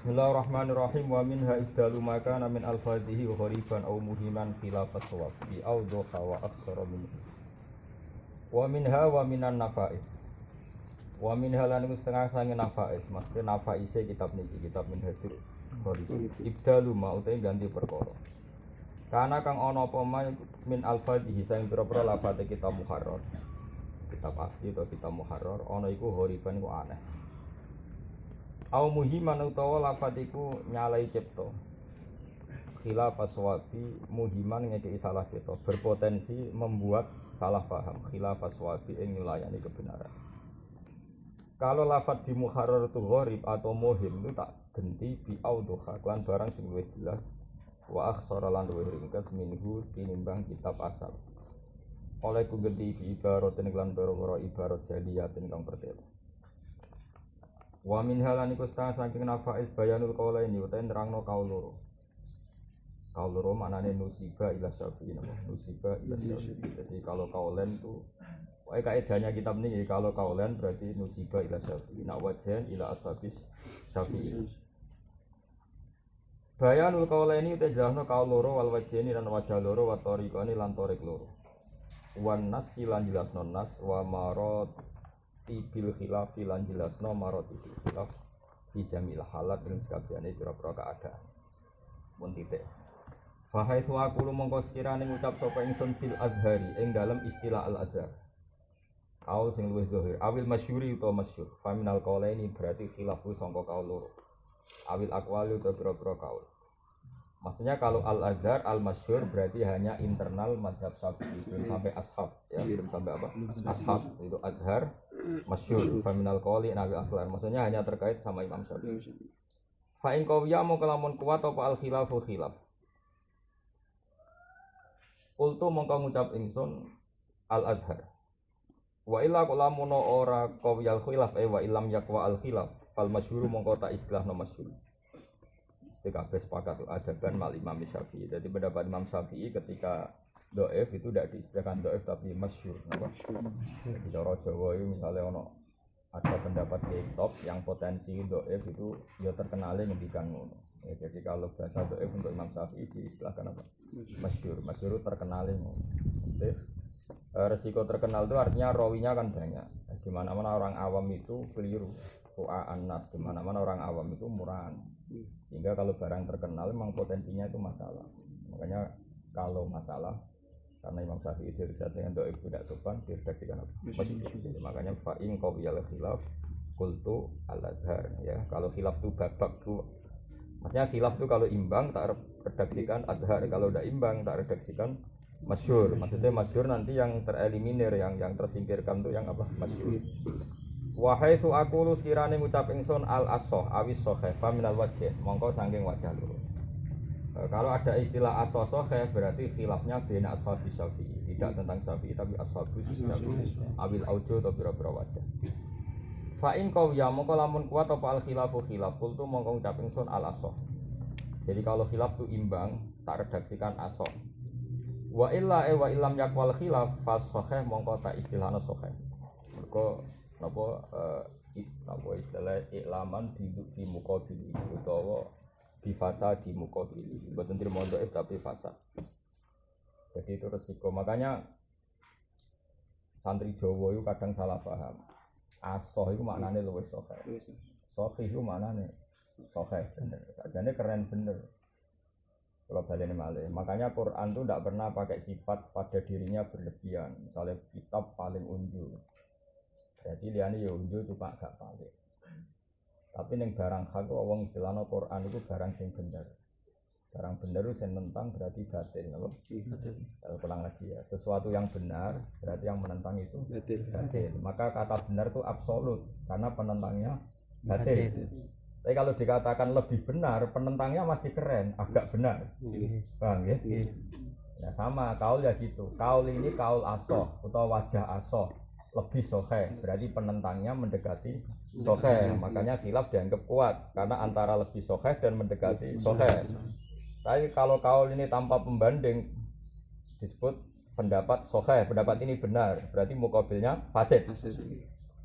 Bismillahirrahmanirrahim. Wa minha ibdalu makana min al-fadhihi wa ghariban aw muhiman khilafat sawab bi awdha wa aktsara min. Wa minha wa minan nafais. Wa minha lan setengah sange nafais. Maksudnya nafaise kitab niki, kitab Minhajul Qarib. Ibdalu ma utahe ganti perkara. Karena kang ana apa min al-fadhihi sing pira-pira lafate kitab muharrar. Kitab asli atau kitab muharrar ana iku ghariban iku aneh. Au muhiman utawa lafadz iku nyalai cipta. Khilafat sawabi muhiman ngekeki salah cipta, berpotensi membuat salah paham. Khilafat sawabi ing nyulayani kebenaran. Kalau lafadz di muharrar itu gharib atau muhim itu tak genti bi audha kan barang sing luwih jelas wa akhsara lan luwih ringkas minhu tinimbang kitab asal. Oleh ku genti bi ibarat lan boro-boro ibarat jaliyatin kang pertelo. Wa min halani kustan saking nafais bayanul qaulaini utahe nerangno kaul loro. Kaul loro maknane nusiba ila syafi'i napa? Nusiba ila syafi'i. Jadi kalau kaulen itu kaidahnya kitab ini kalau kaulen berarti nusiba ila syafi'i. Nak wajhan ila ashabis syafi'i. Bayanul qaulaini utahe jelasno kaul loro wal wajhani lan wajah loro wa tariqani lan tariq loro. Wan nas lan jelasno nas wa marad bil khilaf lan jelasno marati khilaf fi jamil halat ing sakabehane pira-pira keadaan mun titik fa haitsu aqulu mongko sekirane ngucap sapa ingsun fil azhari ing dalam istilah al azhar kaul sing luwih zahir awil masyhuri utawa masyhur fa minal qaulaini berarti khilafu sangka kaul loro awil aqwali utawa pira-pira kaul. Maksudnya kalau al-azhar al-masyhur berarti hanya internal mazhab Syafi'i belum sampai ashab ya belum sampai apa ashab itu azhar masyhur faminal qawli nabi akhlar maksudnya hanya terkait sama Imam Syafi'i. Fa in qawiya mongko lamun kuat apa al-khilafu khilaf. Qultu mongko ngucap ingsun al-azhar. Wa illa qalamun ora qawiyal khilaf wa illam yaqwa al-khilaf fal masyhur mongko ta istilahna masyhur. TKP sepakat ada kan mal Imam Syafi'i. Jadi pendapat Imam Syafi'i ketika do'if itu tidak diistilahkan do'if tapi masyhur. Jadi cara Jawa itu misalnya ada pendapat kitab yang potensi do'if itu ya terkenalnya ngendikan ngono. Ya, jadi kalau bahasa do'if untuk Imam Syafi'i diistilahkan apa? Masyhur. Masyhur terkenalnya ngono. Resiko terkenal itu artinya rawinya kan banyak. Di mana-mana orang awam itu keliru. Su'a'an nas, di mana-mana orang awam itu murahan. Sehingga kalau barang terkenal memang potensinya itu masalah. Makanya kalau masalah karena Imam Syafi'i dirilisat dengan doa tidak sopan diredaksikan apa? Makanya fa'in qawiyal khilaf qultu al-azhar ya. Kalau khilaf itu babak tuh maksudnya khilaf itu kalau imbang tak redaksikan azhar, kalau tidak imbang tak redaksikan masyhur. Maksudnya masyhur nanti yang tereliminir yang tersingkirkan itu yang apa? Masyhur. Wa haitsu aqulu sekirane ngucap ingsun al asoh awis sahih fa minal wajh mongko saking wajah loro. Kalau ada istilah asoh sahih berarti khilafnya bena ashabi Syafi'i, tidak tentang Syafi'i tapi ashabus Syafi'i awil aujo atau pira-pira wajah. Fa in qawiya mongko lamun kuat apa al khilafu khilaf kultu mongko ngucap ingsun al asoh. Jadi kalau khilaf itu imbang tak redaksikan asoh. Wa illa wa illam yaqwal khilaf fa sahih mongko tak istilahna sahih. Mergo napa istilah iklaman di muqabil utawa di fasa di muqabil mboten terima dhaif tapi fasa. Jadi itu resiko. Makanya santri Jawa itu kadang salah paham. Asoh itu maknane luwih sahih. Sahih itu maknane sahih bener. Sajane keren bener. Kalau balene malih. Makanya Quran itu tidak pernah pakai sifat pada dirinya berlebihan. Misalnya kitab paling unjul. Jadi liane ya unjul itu pak gak paling. Tapi ning barang hak wong istilahno Quran itu barang sing bener. Barang bener itu sing tentang berarti batil, napa? Batil. Kalau pulang lagi ya, sesuatu yang benar berarti yang menentang itu batil. Maka kata benar itu absolut karena penentangnya batil. Tapi kalau dikatakan lebih benar, penentangnya masih keren, agak benar. Paham ya? Ya sama, kaul ya gitu. Kaul ini kaul asoh atau wajah asoh. Lebih soheh, berarti penentangnya mendekati soheh, makanya khilaf dianggap kuat karena antara lebih soheh dan mendekati soheh. Tapi kalau kaul ini tanpa pembanding disebut pendapat sahih, pendapat ini benar, berarti muqabilnya fasid.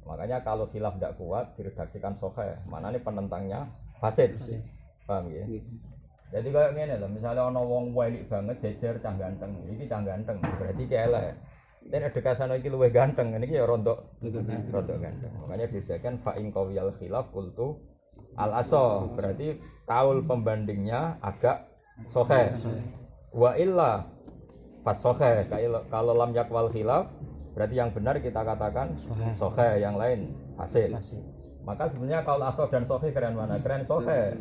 Makanya kalau khilaf tidak kuat diredaksikan sahih, maknanya penentangnya fasid. Paham ya? Jadi kayak ngene lho, misalnya ana wong welik banget jejer cah ganteng, iki cah ganteng, berarti ki elek. Dan edukasane iki luwih ganteng, niki ya rontok ganteng. Makanya dibedakan fa in qawiyal khilaf qultu al asa, berarti kaul pembandingnya agak sahih. Wa illa fas sahih, kalau lam yakwal khilaf berarti yang benar kita katakan sahih, yang lain fasid. Maka sebenarnya kaul asa dan sahih keren mana? Keren sahih.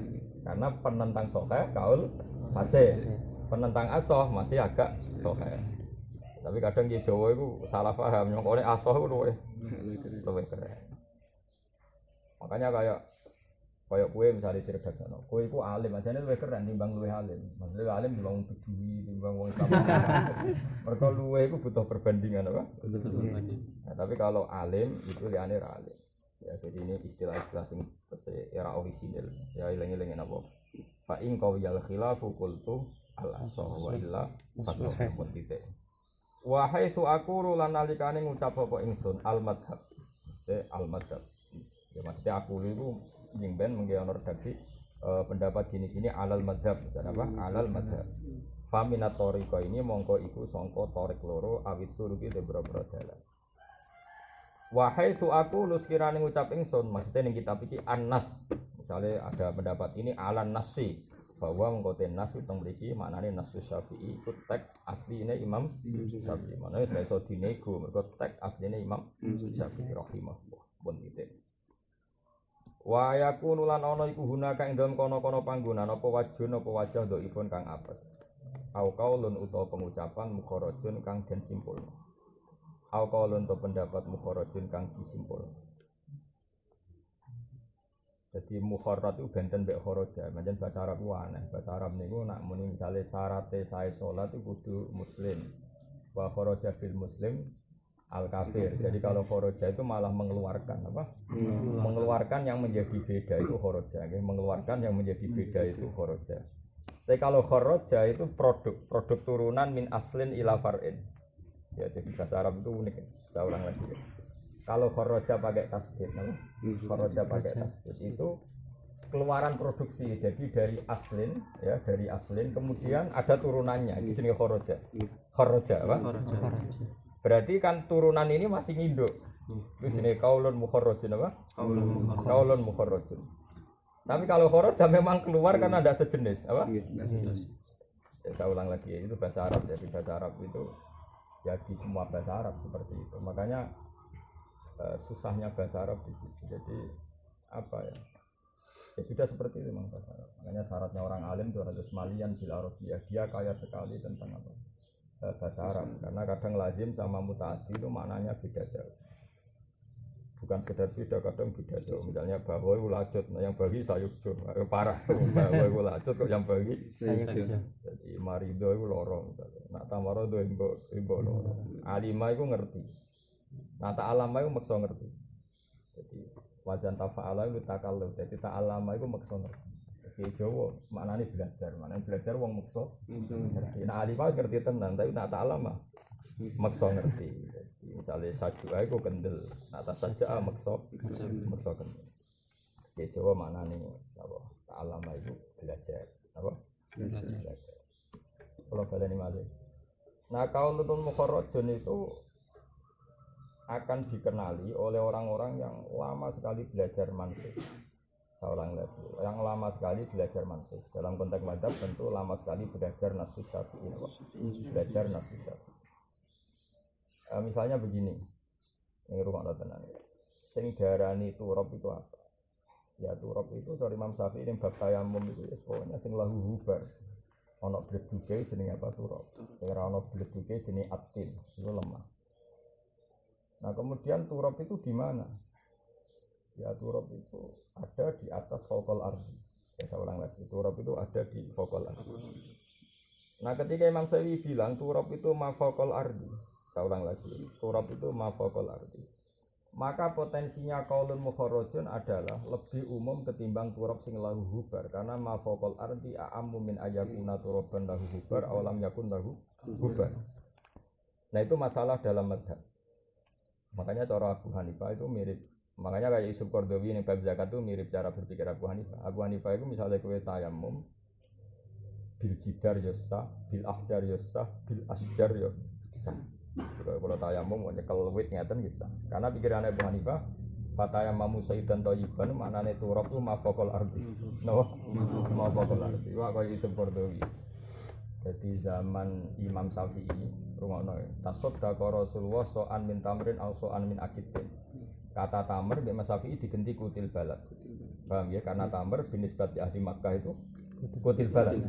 Karena penentang sahih kaul fasid. Penentang asah masih agak sahih. Tapi kadang di Jawa itu salah paham, nyongkone asah itu luwih keren. Makanya kayak kue misalnya cerdas sana, kue itu alim, aja nih luwih keren timbang luwih alim. Maksudnya alim timbang peduli, timbang wong Islam. Mereka luwih itu butuh perbandingan apa? Nah, tapi kalau alim itu liane alim. Ya jadi ini istilah-istilah sing era orisinil. Ya ilang-ilangin apa? Fa in qawiyal khilafu qultu al asah wa illa fatwa titik. Wa haitsu aqulu lan nalikane ngucap apa ingsun al madhab. Al madhab. Ya maksudnya aku itu jingben menggawe redaksi pendapat gini-gini alal madhab, misalnya apa? Alal madhab. Faminat tariqa ini mongko iku sangka tarik loro awit turuki de boro-boro dalan. Wa haitsu aqulu sekirane ngucap ingsun, maksudnya ning kitab iki an-nas. Misalnya ada pendapat ini alan nasi bahwa mengkoten nas itu mriki maknane nasu Syafi'i itu teks asline Imam Syafi'i. Maknane wis iso dinego mergo teks asline Imam Syafi'i rahimahullah. Pun titik. Wa yakunu lan ana iku hunaka ing dalem kono-kono panggonan apa wajun apa wajah dhaifun kang apes. Au qaulun utawa pengucapan mukharajun kang den simpul. Au qaulun to pendapat mukharajun kang disimpul. Jadi mukharrat itu benten mbek kharaja, pancen bahasa Arab ku aneh. Bahasa Arab niku nak muni misale syaratte sae salat itu kudu muslim. Wa kharaja fil muslim al kafir. Jadi kalau kharaja itu malah mengeluarkan apa? Mengeluarkan yang menjadi beda itu kharaja, mengeluarkan yang menjadi beda itu kharaja. Tapi kalau kharaja itu produk turunan min aslin ila far'in. Ya jadi bahasa Arab itu unik. Saya ulang lagi. Kalau kharaja pakai tasdid, kharaja pakai tasdid itu keluaran produksi. Jadi dari aslin, ya dari aslin, kemudian ada turunannya. Itu jenis kharaja. Kharaja apa? Berarti kan turunan ini masih nginduk. Itu jenis kaulun mukharrajun apa? Kaulun mukharrajun. Tapi kalau kharaja memang keluar karena ada sejenis apa? Ya, saya ulang lagi ya, itu bahasa Arab. Jadi bahasa Arab itu ya di semua bahasa Arab seperti itu. Makanya susahnya bahasa Arab di situ. Jadi apa ya? Ya sudah seperti itu memang bahasa Arab. Makanya syaratnya orang alim itu harus malian bil arabiyah. Dia kaya sekali tentang apa? Bahasa Arab. Karena kadang lazim sama mutaaddi itu maknanya beda jauh. Bukan sekedar beda, kadang beda jauh. Misalnya bahwa itu lacut, yang bagi sayukjo, parah. Bahwa itu lacut kok yang bagi sayukjo. Jadi marido itu lorong. Nak tamarodo imbo lorong. Alimah itu ngerti. Nah ta'alama itu maksa ngerti. Jadi wajan tafa'ala itu takallu. Jadi ta'alama itu maksa ngerti. Jadi Jawa maknanya belajar wong maksa ngerti. Nah alimah ngerti tenan, tapi nak ta'alama maksa ngerti. Jadi misalnya sajua itu kendel, nak sajaa maksa kendel. Jadi Jawa maknanya apa? Ta'alama itu belajar. Apa? Belajar. Kalau kalian ini malih. Nah kaulun mukharrajun itu akan dikenali oleh orang-orang yang lama sekali belajar manhaj. Seorang lagi yang lama sekali belajar manhaj. Dalam konteks mazhab tentu lama sekali belajar nasus Syafi'i. Belajar nasus Syafi'i. Misalnya begini. Ini rumah tenan. Sing darani turab itu apa? Ya turab itu dari Imam Syafi'i yang bab tayamum itu ya pokoknya sing lahu hubar. Ana bleduke jenenge apa turab. Sing ora ana bleduke jenenge atin. Itu lemah. Nah kemudian turab itu di mana? Ya turab itu ada di atas fokal ardi. Ya saya ulang lagi, turab itu ada di fokal ardi. Nah ketika Imam Syafi'i bilang turab itu ma fokal ardi, saya ulang lagi, turab itu ma fokal ardi. Maka potensinya qaulun mukharrajun adalah lebih umum ketimbang turab sing lahu hubar, karena ma fokal ardi a'ammu min ayakuna turaban lahu hubar awalam yakun lahu hubar. Nah itu masalah dalam mazhab. Makanya cara Abu Hanifah itu mirip. Makanya kayak Yusuf Qaradawi yang bab zakat itu mirip cara berpikir Abu Hanifah. Abu Hanifah itu misalnya kowe tayamum bil jidar ya sah, bil ahjar ya sah, bil asjar ya sah. Kalau tayamum mau nyekel wit ngeten bisa. Karena pikirannya Abu Hanifah fatayamamu sayyidan thayyiban maknane turab itu mafaqal ardi. Napa? Mafaqal ardi. Wah kaya Yusuf Qaradawi. Jadi zaman Imam Syafi'i rungokno tasaddaqa Rasulullah so'an min tamrin aw so'an min akidin. Kata tamr Imam Syafi'i digenti kutil balad. Paham ya? Karena tamr binisbat di ahli Makkah itu kutil balad.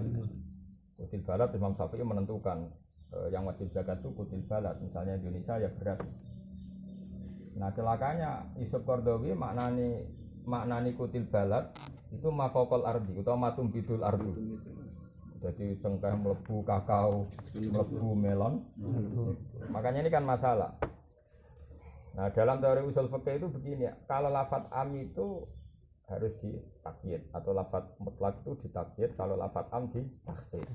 Kutil balad Imam Syafi'i menentukan yang wajib zakat itu kutil balad. Misalnya Indonesia ya beras. Nah celakanya Yusuf Qaradawi maknani kutil balad itu mafaqal ardi atau matum bidul ardi. Jadi cengkeh melebu kakao, melebu melon. Makanya ini kan masalah. Nah dalam teori usul fikih itu begini ya, kalau lafadz am itu harus ditakyid atau lafadz mutlak itu ditakyid, kalau lafadz am ditakhsis.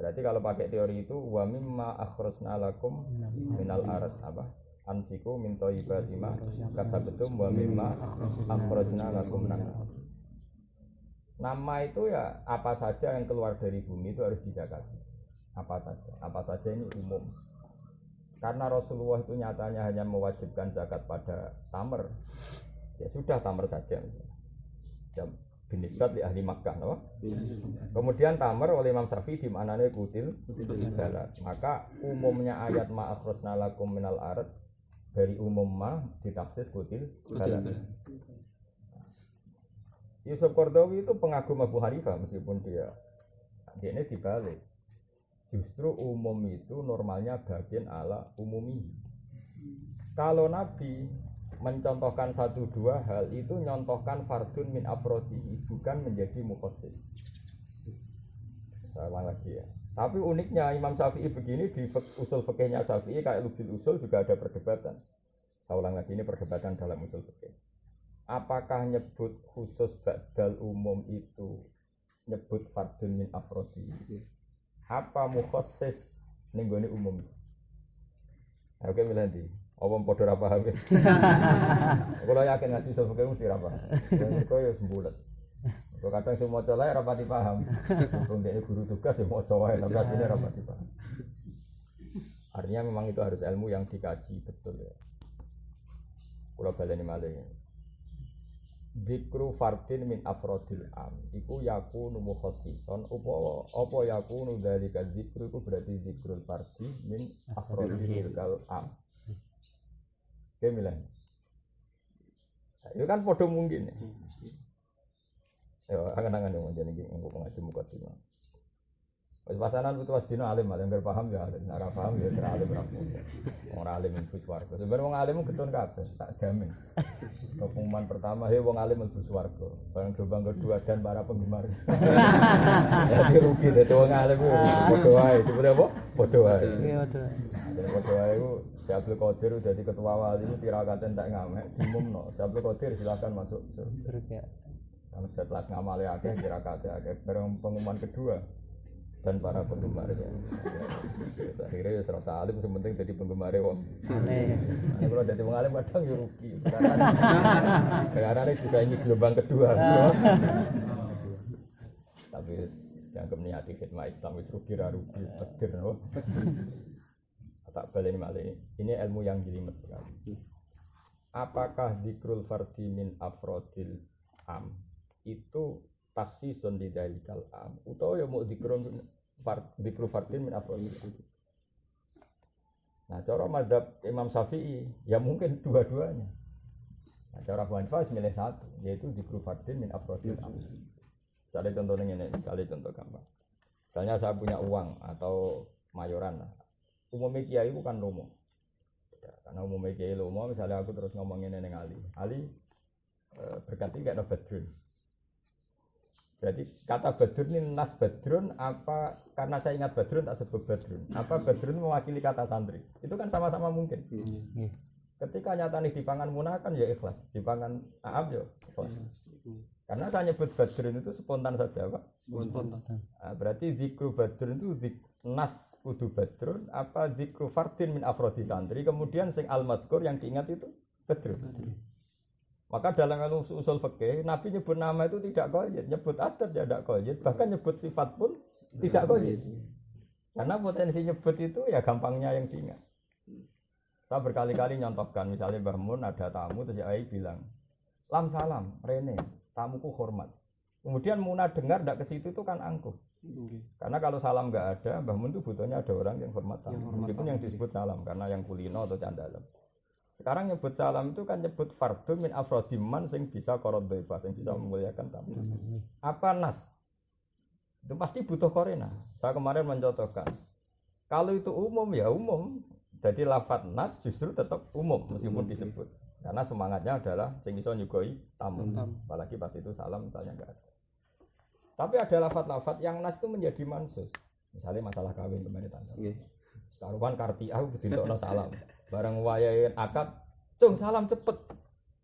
Berarti kalau pakai teori itu wa mimma akhrajna lakum minal ard apa? Anfiqu min thayyibati ma kasabtum wa mimma akhrajna lakum minal ard. Nama itu ya apa saja yang keluar dari bumi itu harus dizakati. Apa saja ini umum. Karena Rasulullah itu nyatanya hanya mewajibkan zakat pada tamr. Ya sudah tamr saja. Binisbat di ahli Makkah, no? Kemudian tamr oleh Imam Syafi'i dimaknani kutil balad. Maka umumnya ayat ma akhrajna lakum minal ard dari umum ma ditaksis kutil balad. Yusuf Qaradawi itu pengagum Abu Hanifah meskipun dia ini dibalik. Justru umum itu normalnya bagian ala umumi. Kalau Nabi mencontohkan satu dua hal itu nyontohkan fardun min afrodihi bukan menjadi mukhassis. Saya ulang lagi ya. Tapi uniknya Imam Syafi'i begini di usul fikihnya Syafi'i kayak lubil usul juga ada perdebatan. Saya ulang lagi ini perdebatan dalam usul fikih. Apakah nyebut khusus ba'dal umum itu nyebut fardun min afrodi? Apa mukhassis ning gone umum? Oke milih ndi? Apa padha ra paham? Kalau yakin ngaji sampe mesti ra paham. Kok ya sembulet. Kok kadang sing maca lae ra pati paham. Wong dhek guru tugas ya maca wae tapi asline ra pati paham. Artinya memang itu harus ilmu yang dikaji betul ya. Kula baleni malih. Dzikru fardin min afrodil am iku yakunu mukhassisan apa yakunu dzalika dzikru iku berarti zikrul fardi min afrodil am. Kemilan. Itu kan padha mungkin. Ya angan-angan yo jenenge iki engko ngaji mukadimah. Wis pasanan putus dino alim yang paham ya alim, ora paham ya ora alim ora. Wong alim mlebu swarga. Sebenarnya wong alim getun kabeh, tak jamin. Pengumuman pertama he wong alim mlebu swarga. Barang gelombang kedua dan para penggemar. Jadi rugi dadi wong alim ku padha wae. Dipure apa? Padha wae. Iya, betul. Jadi padha wae ku Abdul Qadir dadi ketua wali ku tirakaten tak ngamek, diumumno. Abdul Qadir silakan masuk surga. Kalau setelah ngamale akeh tirakate akeh bareng pengumuman kedua dan para penggemar ya. Akhirnya ya serasa alim sementing jadi penggemar wong. Aneh. Kalau jadi wong alim kadang ya rugi. Karena ini juga ini gelombang kedua. Tapi dianggap niati khidmah Islam wis rugi ra rugi takdir no. Tak baleni malih. Ini ilmu yang jelimet sekali. Apakah zikrul fardi min afrodil am itu taksisun di dalikal am utawa ya mau dikru fardin min afrodil. Nah cara mazhab Imam Syafi'i ya mungkin dua-duanya. Nah cara Abu Hanifah milih satu yaitu dikru fardin min afrodil am. Misalnya contohnya ini, misalnya contoh gampang. Misalnya saya punya uang atau mayoran lah. Umumnya kiai itu kan lomo. Ya, karena umumnya kiai lomo, misalnya aku terus ngomongin neng Ali berkati gak ada badrun. Berarti kata badrun ini nas badrun apa? Karena saya ingat badrun tak sebut badrun. Apa badrun mewakili kata santri? Itu kan sama-sama mungkin. Ketika nyata nih dipangan munah kan ya ikhlas, dipangan aab ya ikhlas. Karena saya nyebut Badrun itu spontan saja, Pak. Spontan. Nah, berarti zikru Badrun itu nas kudu Badrun apa zikru fardin min afrodi santri, kemudian sing al-madhkur yang diingat itu Badrun. Maka dalam usul fikih Nabi nyebut nama itu tidak qayyid, nyebut adat ya tidak qayyid, bahkan nyebut sifat pun tidak qayyid. Karena potensi nyebut itu ya gampangnya yang diingat. Saya berkali-kali nyontohkan, misalnya Mbah Mun ada tamu terus Ai bilang, "Lam salam, Rene, tamuku hormat." Kemudian Muna dengar tidak ke situ itu kan angkuh. Karena kalau salam nggak ada, Mbah Mun itu butuhnya ada orang yang hormat tamu. Meskipun yang disebut salam karena yang kulino atau candalem. Sekarang nyebut salam itu kan nyebut fardhu min afrodiman sing bisa qaradhaifa, sing bisa memuliakan tamu. Apa nas? Itu pasti butuh korena. Saya kemarin mencontohkan. Kalau itu umum ya umum. Jadi lafadz nas justru tetap umum meskipun disebut. Karena semangatnya adalah sing iso nyugoi tamu. Apalagi pas itu salam misalnya enggak ada. Tapi ada lafadz-lafadz yang nas itu menjadi mansus. Misalnya masalah kawin kemarin tanda. Karuan kartiah ditindokno salam. Bareng wayahe akad, "Cung salam cepet."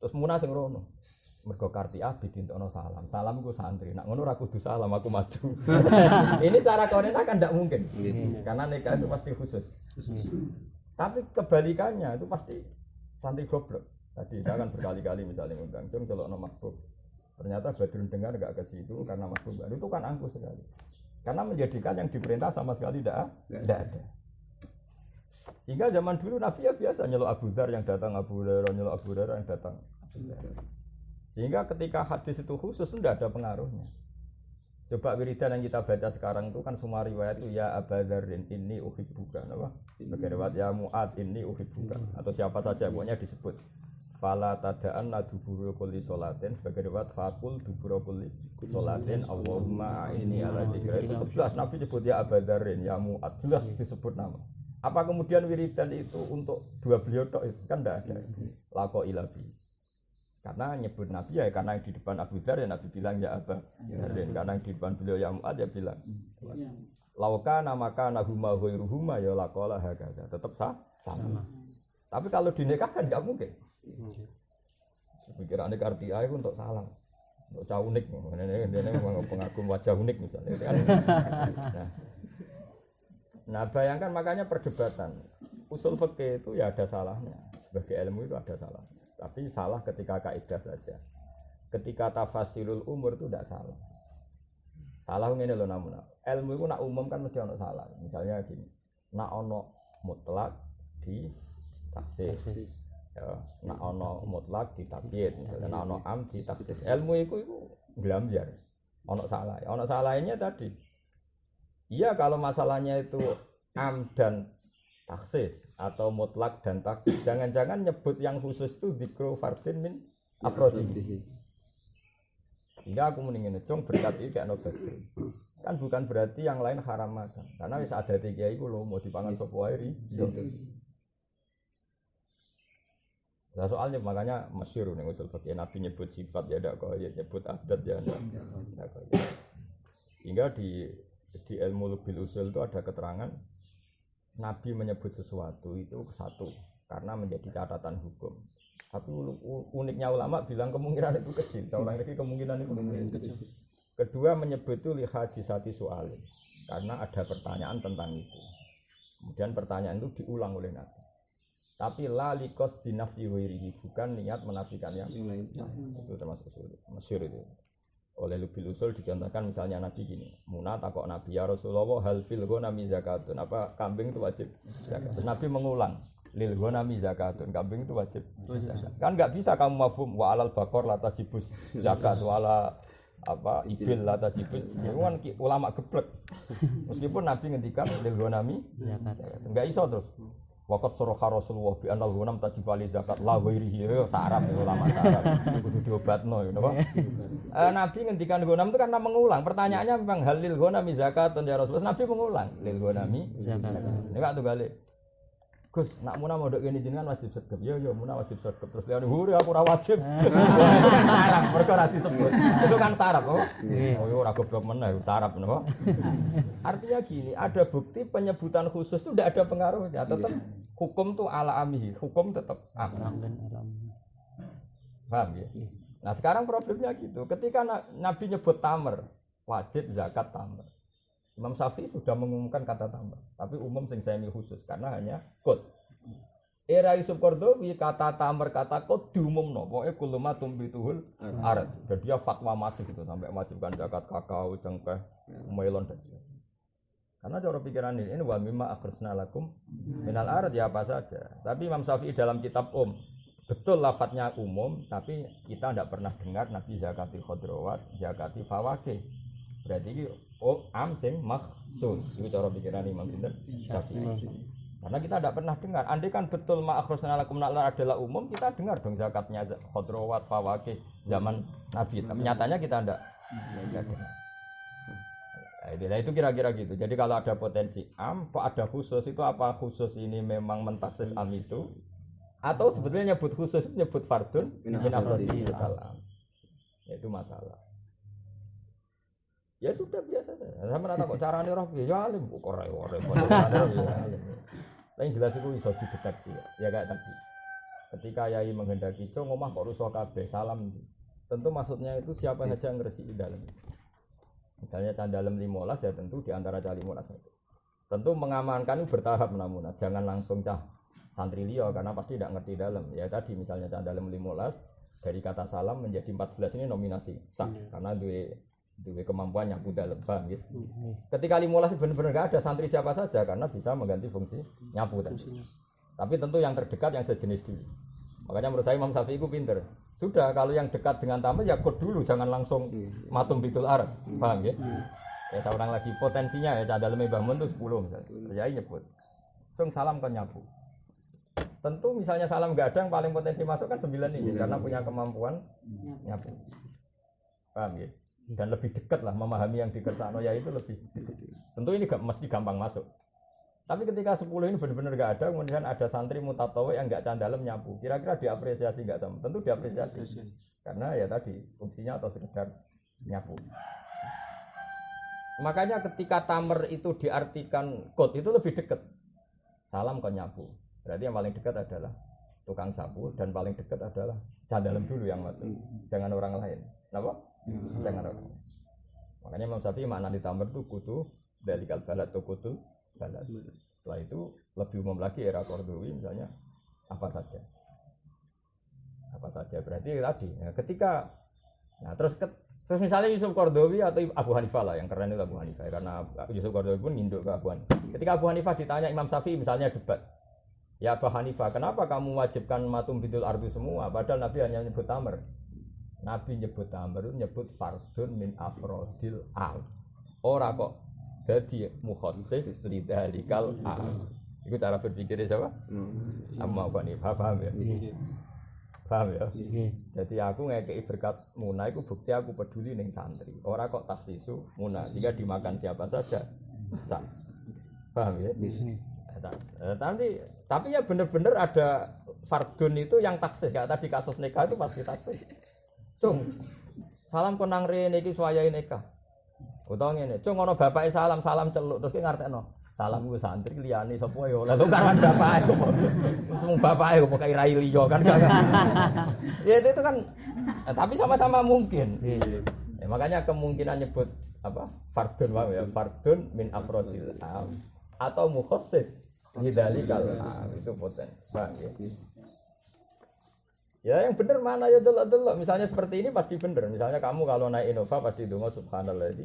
Terus Muna sing rono. Mergo kartiah ditindokno salam. Salam ku santri. Nak ngono ora kudu salam aku maju. Ini cara konena kan enggak mungkin. Karena nikah itu pasti khusus. Tapi kebalikannya itu pasti santri goblok. Tadi saya kan berkali-kali misalnya ngundang, "Cung celokno mahbub." Ternyata Badrun dengar enggak ke situ karena mahbub baru itu kan angkuh sekali. Karena menjadikan yang diperintah sama sekali tidak ada. Sehingga zaman dulu Nabi ya biasa nyelok Abu Dzar yang datang Abu Hurairah, nyelok Abu Hurairah yang datang. Sehingga ketika hadis itu khusus tidak ada pengaruhnya. Coba wiridan yang kita baca sekarang itu kan semua riwayat itu ya Aba Dzarrin inni uhibbuka, apa? Sebagai riwayat ya Mu'ad inni uhibbuka atau siapa saja pokoknya disebut. Fala tada'an duburu kulli sholatin, sebagai riwayat faqul duburu kulli sholatin Allahumma a'inni ala dzikrika. Itu 11 Nabi nyebut ya Aba Dzarrin, ya Mu'ad, jelas disebut nama. Apa kemudian wiridan itu untuk dua beliau tok itu kan tidak ada. Laqo ilabi. Karena nyebut Nabi ya karena yang di depan Abu Dzar ya Nabi bilang ya Aba Dzarrin, karena yang di depan beliau ya Mu'ad ya bilang lauka namaka nahuma ghairuhuma ya laqala hakadha, tetap sama. Tapi kalau dinikahkan enggak mungkin. Pikirannya kartiah itu untuk salam, untuk cah unik, ini memang pengagum wajah unik misalnya. Nah bayangkan makanya perdebatan usul fikih itu ya ada salahnya, sebagai ilmu itu ada salahnya. Tapi salah ketika kaidah saja. Ketika tafasilul umur itu tidak salah. Salah ngene lho namun. Ilmu itu nak umum kan mesti ono salah. Misalnya gini, nak ono mutlak di taksis. Ya, nak ono mutlak di tabiat, misalnya nak ono am di taksis. Ilmu itu glambyar. Ono salah. Ono salahnya tadi. Iya kalau masalahnya itu am dan taksis atau mutlak dan taksis, jangan-jangan nyebut yang khusus itu zikru fardin min afrodi. Hingga aku mendingin cung berkat ini kayak nobat. Kan bukan berarti yang lain haram makan. Karena bisa ada tiga itu loh mau dipangan sopo airi. Nah soalnya makanya masyhur nih usul fikih Nabi nyebut sifat ya ndak qayyid, nyebut adat ya ndak qayyid. Hingga di ilmu bil usul itu ada keterangan Nabi menyebut sesuatu itu satu karena menjadi catatan hukum. Tapi uniknya ulama bilang kemungkinan itu kecil. Seorang lagi kemungkinan itu kecil. Kedua menyebut itu lihadisati soal karena ada pertanyaan tentang itu. Kemudian pertanyaan itu diulang oleh Nabi. Tapi la likos dinafi wirihi, bukan niat menafikan yang lain. Itu termasuk masyhur itu. Oleh lubil usul dicontohkan misalnya Nabi gini, Muna takok Nabi ya Rasulullah hal fil ghanami zakatun, apa kambing itu wajib zakat. Terus Nabi mengulang lil ghanami zakatun, kambing itu wajib zakat. Kan enggak bisa kamu mafhum wa alal baqar la tajibus zakat wala apa ibil la tajibus. Itu kan ulama geblek. Meskipun Nabi ngendikan lil ghanami zakat. Enggak iso terus. Waqat suraha Rasulullah bi anal ghanam tajib ali zakat la ghairihi yo sarap ulama sarap kudu diobatno ya napa. Nabi ngendikan ghanam itu karena mengulang. Pertanyaannya memang halil ghanami zakatun ya Rasulullah. Nabi mengulang lil ghanami zakat. Nek waktu gale Gus, nak Muna modok ngene jenengan wajib sedekap. Yo Muna wajib sedekap. Terus liane huri aku ora wajib. Sarap mergo ora disebut. Itu kan sarap oh. Oh ora goblok meneh sarap napa. Artinya gini, ada bukti penyebutan khusus itu tidak ada pengaruhnya. Tetap hukum tuh ala amihi, hukum tetap am. Paham ya? Nah sekarang problemnya gitu. Ketika Nabi nyebut tamr, wajib zakat tamr. Imam Syafi'i sudah mengumumkan kata tamr, tapi umum sing semi khusus karena hanya qut. Era Yusuf Qardawi kata tamr kata qut diumumno. Pokoke kuluma tumbituhul ard. Dan dia fatwa masif itu sampai wajibkan zakat kakao, cengkeh, melon dan sebagainya. Karena cara pikiran ini wa mimma akhrisna lakum minal ard ya apa saja. Tapi Imam Syafi'i dalam kitab betul lafadznya umum, tapi kita tidak pernah dengar Nabi zakati khodrowat, zakati fawakih. Berarti ini am sing makhsus. Itu cara pikiran Imam Syafi'i. Karena kita tidak pernah dengar. Andai kan betul ma'akhrusna lakum minal ard adalah umum, kita dengar dong zakatnya khodrowat, fawakih zaman Nabi. Tapi nyatanya kita tidak dengar. Nah, itu kira-kira gitu. Jadi kalau ada potensi am, kok ada khusus itu apa khusus ini memang mentaksis am itu? Atau sebetulnya nyebut khusus itu nyebut fardun min afrodil alam. Ya itu masalah. Ya sudah biasa saja. Sama nata kok carane roh ya alim kok ora Tapi jelas itu bisa dideteksi ya kayak tadi. Ketika yai menghendaki ngomah kok rusuh kabeh salam. Tentu maksudnya itu siapa saja yang ngresiki dalam. Misalnya candalem 15 ya tentu di antara cah 15 itu. Tentu mengamankan itu bertahap namun jangan langsung cah santri liya karena pasti tidak ngerti dalam. Ya tadi misalnya candalem 15 dari kata salam menjadi 14 ini nominasi sah karena duwe kemampuan nyapu dalam paham gitu. Ketika 15 benar-benar enggak ada santri siapa saja karena bisa mengganti fungsi nyapu tadi. Tapi tentu yang terdekat yang sejenis dulu. Makanya menurut saya Imam Syafi'i itu pinter. Sudah kalau yang dekat dengan tamu ya kod dulu jangan langsung matum bitul arad. Paham ya? Ya saya ulang lagi potensinya ya candalem Mbah Mun itu 10 misalnya. Kiai nyebut. Cung salam kan nyapu. Tentu misalnya salam enggak ada yang paling potensi masuk kan 9 ini karena punya kemampuan nyapu. Paham ya? Dan lebih dekat lah memahami yang dikersakno ya itu lebih dekat. Tentu ini mesti gampang masuk. Tapi ketika 10 ini benar-benar enggak ada, kemudian ada santri mutatawi yang enggak candalem nyapu. Kira-kira diapresiasi enggak sama? Tentu diapresiasi. Karena ya tadi fungsinya atau sekedar nyapu. Makanya ketika tamer itu diartikan qut itu lebih dekat. Salam ke nyapu. Berarti yang paling dekat adalah tukang sapu dan paling dekat adalah candalem dulu yang masuk. Jangan orang lain. Kenapa? Jangan orang lain. Makanya Imam Syafi'i makna di tamer itu kutu dalikal balad tu kutu balad. Setelah itu lebih umum lagi era Qardawi misalnya apa saja berarti tadi ya, ketika nah terus misalnya Yusuf Qardawi atau Abu Hanifah lah yang keren itu Abu Hanifah ya, karena Yusuf Qardawi pun induk ke Abu Hanifah. Ketika Abu Hanifah ditanya Imam Syafi'i misalnya debat, ya Abu Hanifah kenapa kamu wajibkan matum bidul ardu semua padahal Nabi hanya nyebut tamr. Nabi nyebut tamr nyebut fardun min afrodil al. Ora kok jadi mukhassis lidzalikal al. Itu cara berpikirnya siapa? Amma Bani paham ya? Paham ya? Jadi aku ngekei berkat Muna itu bukti aku peduli ning santri. Ora kok taksisu Muna jika dimakan siapa saja. Sah. Paham ya? Tapi ya benar-benar ada fardun itu yang taksis. Kayak tadi kasus nikah itu pasti taksis. Cung, salam konang rene iki suwayahe nikah. Utawa ngene, cung ana bapake salam celuk terus ki ngartekno. Salam ku santri liyane sapa ya. Lah kok kan bapake kok. Wong bapake kok kai rai liya kan. Ya itu kan tapi sama-sama mungkin. Ya, makanya kemungkinan nyebut apa? Fardun wae ya, fardun min afrodil am atau mukhassis lidzalikal itu potensi. Bang ya. Ya yang benar mana ya delok-delok. Misalnya seperti ini pasti benar. Misalnya kamu kalau naik Innova pasti donga subhanalladzi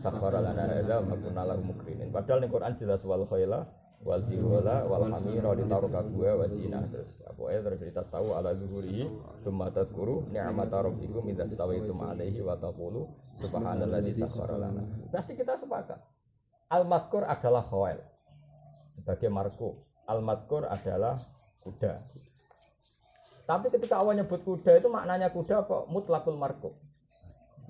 sakhkhara lana hadza wa kunna lahu muqrinin. Padahal ning Quran jelas wal khaila wal biwala wal hamira ditaruka gua wa zina terus. Apa terus cerita tahu ala zuhuri tsumma tadhkuru ni'mata rabbikum idza stawaitum alaihi wa taqulu subhanalladzi sakhkhara lana. Pasti kita sepakat. Al-madhkur adalah khail. Sebagai marko. Al-madhkur adalah kuda. Tapi ketika awal nyebut kuda itu maknanya kuda kok mutlakul marko.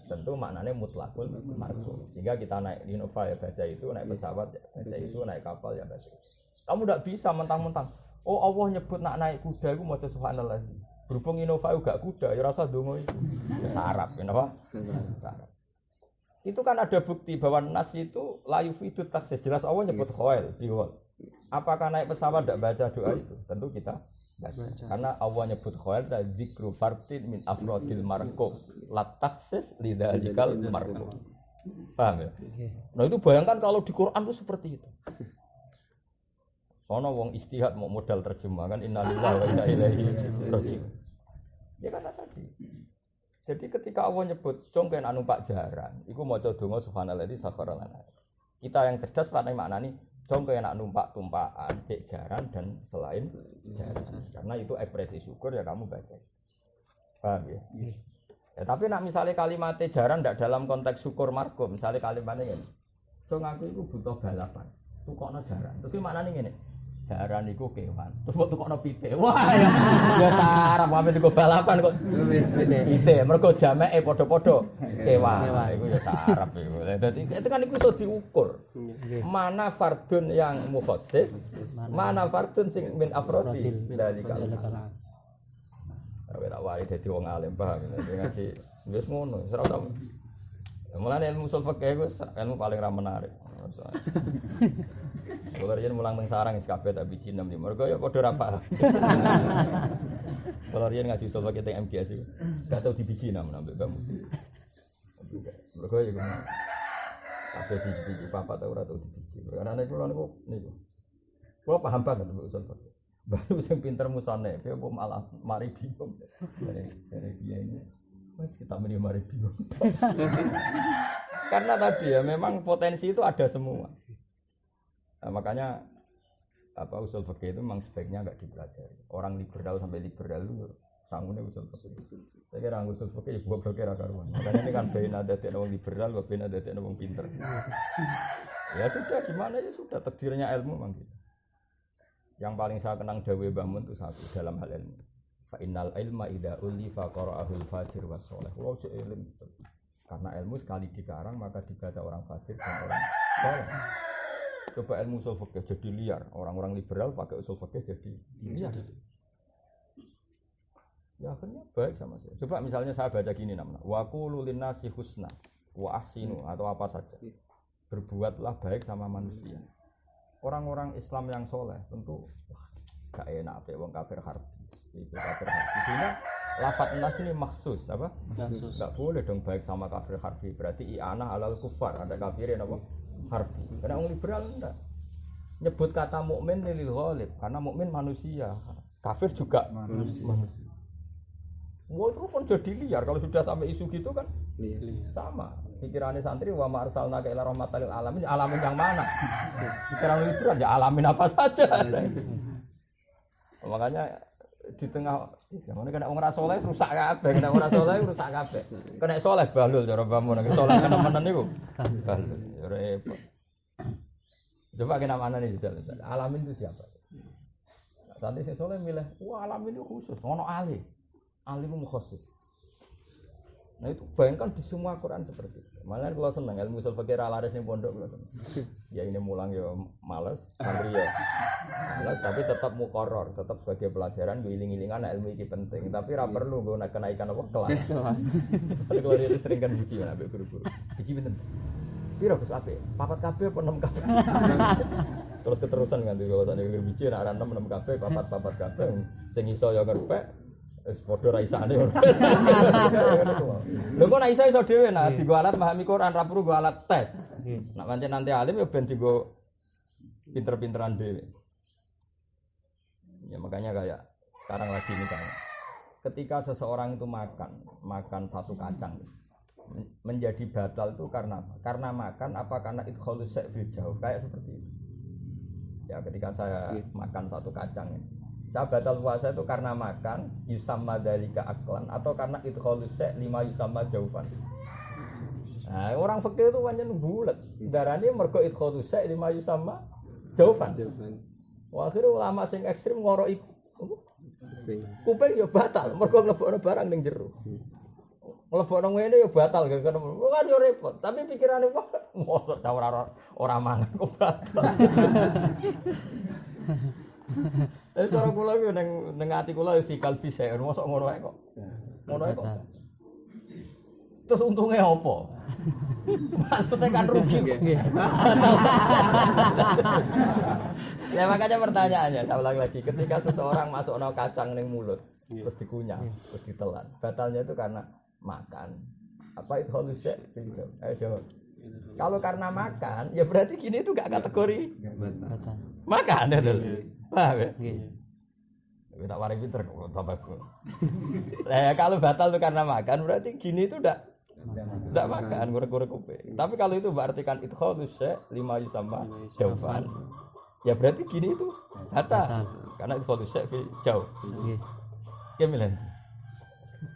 Tentu maknanya mutlakul marko. Sehingga kita naik di Innova ya baca itu, naik pesawat ya baca itu, naik kapal ya baca. Kamu tidak bisa mentang-mentang. Oh Allah nyebut nak naik kuda itu maca subhanallah. Berhubung Innova juga kuda ya rasa dongo itu. Ya sarap, kenapa? Sarap. Itu kan ada bukti bahwa nas itu layu itu taksis jelas Allah nyebut khail, biwal. Apakah naik pesawat tidak baca doa itu? Tentu kita baca. Karena Allah nyebut khair dan zikru fardin min afrodil marko latakses lidzalikal marko. Paham ya? Nah itu bayangkan kalau di Quran itu seperti itu. Sono wong istihad mau modal terjemahan innalillahi wa inna ilaihi raji'un. Ya kan tadi. Jadi ketika Allah nyebut congken anu Pak Jaran, iku maca donga subhanallahi sakhara lana. Kita yang cerdas pada maknani congken anu numpak tumpakan cek jaran dan selain jaran. Karena itu ekspresi syukur ya kamu baca. Paham ya? Ya tapi nak misalnya kalimatnya jaran ndak dalam konteks syukur margo, misalnya kalimatnya ngene. Cong aku iku butuh balapan. Tukokno jaran. Terus maknane ngene. Jaran iku kewan. Terus kok tukokno pite. Wah, ya sarap sampe digo balapan kok pite. Mergo jameke padha-padha kewan. Iku ya sarap iku. Dadi itu kan iku iso diukur. Mana fardun yang mukhassis, mana fardun sing min afrodi dari kalau. Tak wari dadi wong alim paham. Ngaji wis ngono, ora tau. Mulane ilmu usul fikih iku ilmu paling ra menarik. Kalau riyen mulang teng sarang wis kabeh tak biji 6 mergo ya padha ra paham. Kalau riyen ngaji usul fikih teng MGS iku gak tau dibiji 6 nambah kamu. Mergo ya ngono. Kabeh dibiji papat ta ora tau dibiji. Karena nek kula niku kula paham banget usul fikih. Baru sing pinter musane, ya kok malah mari bingung. Dari dia ini, mas kita mari bingung. Karena tadi ya memang potensi itu ada semua. Nah, makanya apa usul fikih itu memang sebaiknya enggak dipelajari. Orang liberal sampai liberal itu sangune usul fikih. Saya kira usul fikih gua berkira karuan. Makanya ini kan bena dadi wong liberal, bena dadi wong pinter. Ya sudah gimana ya sudah takdirnya ilmu memang gitu. Yang paling saya kenang dawe Mbah Mun itu satu dalam hal ilmu. Fa innal ilma idza ulifa qara'ahul fajir was shalih. Kalau ilmu karena ilmu sekali dikarang maka dibaca orang fajir dan orang saleh. Coba ilmu usul fikih jadi liar. Orang-orang liberal pakai usul fikih jadi liar. Ya akhirnya baik sama saya. Coba misalnya saya baca gini namanya. Wa qulu linnasi husna wa ahsinu atau apa saja. Berbuatlah baik sama manusia. Orang-orang Islam yang soleh tentu gak enak apa wong kafir harbi itu kafir harbi sehingga lafadz nas ini maksus apa? Maksus. Gak boleh dong baik sama kafir harbi berarti i'anah alal kufar ada kafirin apa? Harbi karena orang liberal enggak nyebut kata mukmin lil ghalib karena mukmin manusia kafir juga manusia. Wah itu kan jadi liar kalau sudah sampai isu gitu kan sama pikirannya santri wa ma arsalnaka ila rahmatal alamin alamin yang mana pikiran liberal ya alamin apa saja makanya di tengah ini kena orang soleh rusak kabeh kena orang soleh rusak kabeh kena soleh balul cara bamu nek soleh kan temenan niku balul ya repot coba kena mana nih alamin itu siapa santri sing soleh milih wah alamin itu khusus ono alim mukhassis. Nah itu bayangkan di semua Quran seperti itu. Malah kalau seneng ilmu usul fikih ra laris ning pondok lho. Ya ini mulang ya males, santri ya. Males tapi tetap muqarrar, tetap sebagai pelajaran ngiling-ngilingan ilmu iki penting, tapi ra perlu nggo kenaikan apa kelas. Kalau dia sering kan biji ya ambek guru-guru. Biji pinten? Piro Gus apik? 4 kabeh apa 6 kabeh? Terus keterusan nganti kalau tadi biji ra 6 kabeh, 4 kabeh sing iso ya ngerpek wis padha ra isane. Lho kok nek iso dhewe nah digo alat memahami Quran ra perlu go alat tes. Nek pancen nanti alim ya ben digo pinter-pinteran dhewe. Ya makanya kayak sekarang lagi ini kan. Ketika seseorang itu makan satu kacang menjadi batal itu karena apa? Karena makan apa karena idkhalus syai' fil jauh kayak seperti itu. Ya ketika saya makan satu kacang ini saya batal puasa itu karena makan yusamma dzalika aklan atau karena idkhalus syai' lima yusamma jaufan. Nah, orang fikih itu pancen bulet. Darane mergo idkhalus syai' lima yusamma jaufan. Wah, akhirnya ulama sing ekstrem ngoro iku. Kuping ya batal, mergo nglebokno barang ning jero. Nglebokno ngene ya batal kan yo repot. Tapi pikirane wah, mosok ora mangan kok batal. Cara kula iki ning ati kula fikal bisa mosok ngono ae kok. Ngono ae kok. Terus untungnya apa? Maksudnya kan rugi nggih. Lah makanya pertanyaannya, saya ulang lagi, ketika seseorang masukno kacang ning mulut, terus dikunyah, terus ditelan. Batalnya itu karena makan. Apa itu halusya? Ayo jawab. Kalau karena makan, ya berarti gini itu gak kategori batal. makan ya dulu. Paham ya? Nggih. Tak warai pinter kok tabakku. Lah kalau batal itu karena makan, berarti gini itu ndak makan, goreng-goreng kuping. Tapi kalau itu berartikan idkhalus syai' lima yusamma jawfan. Ya berarti gini itu batal. Karena idkhalus syai' fi jauh. Nggih. Gimana?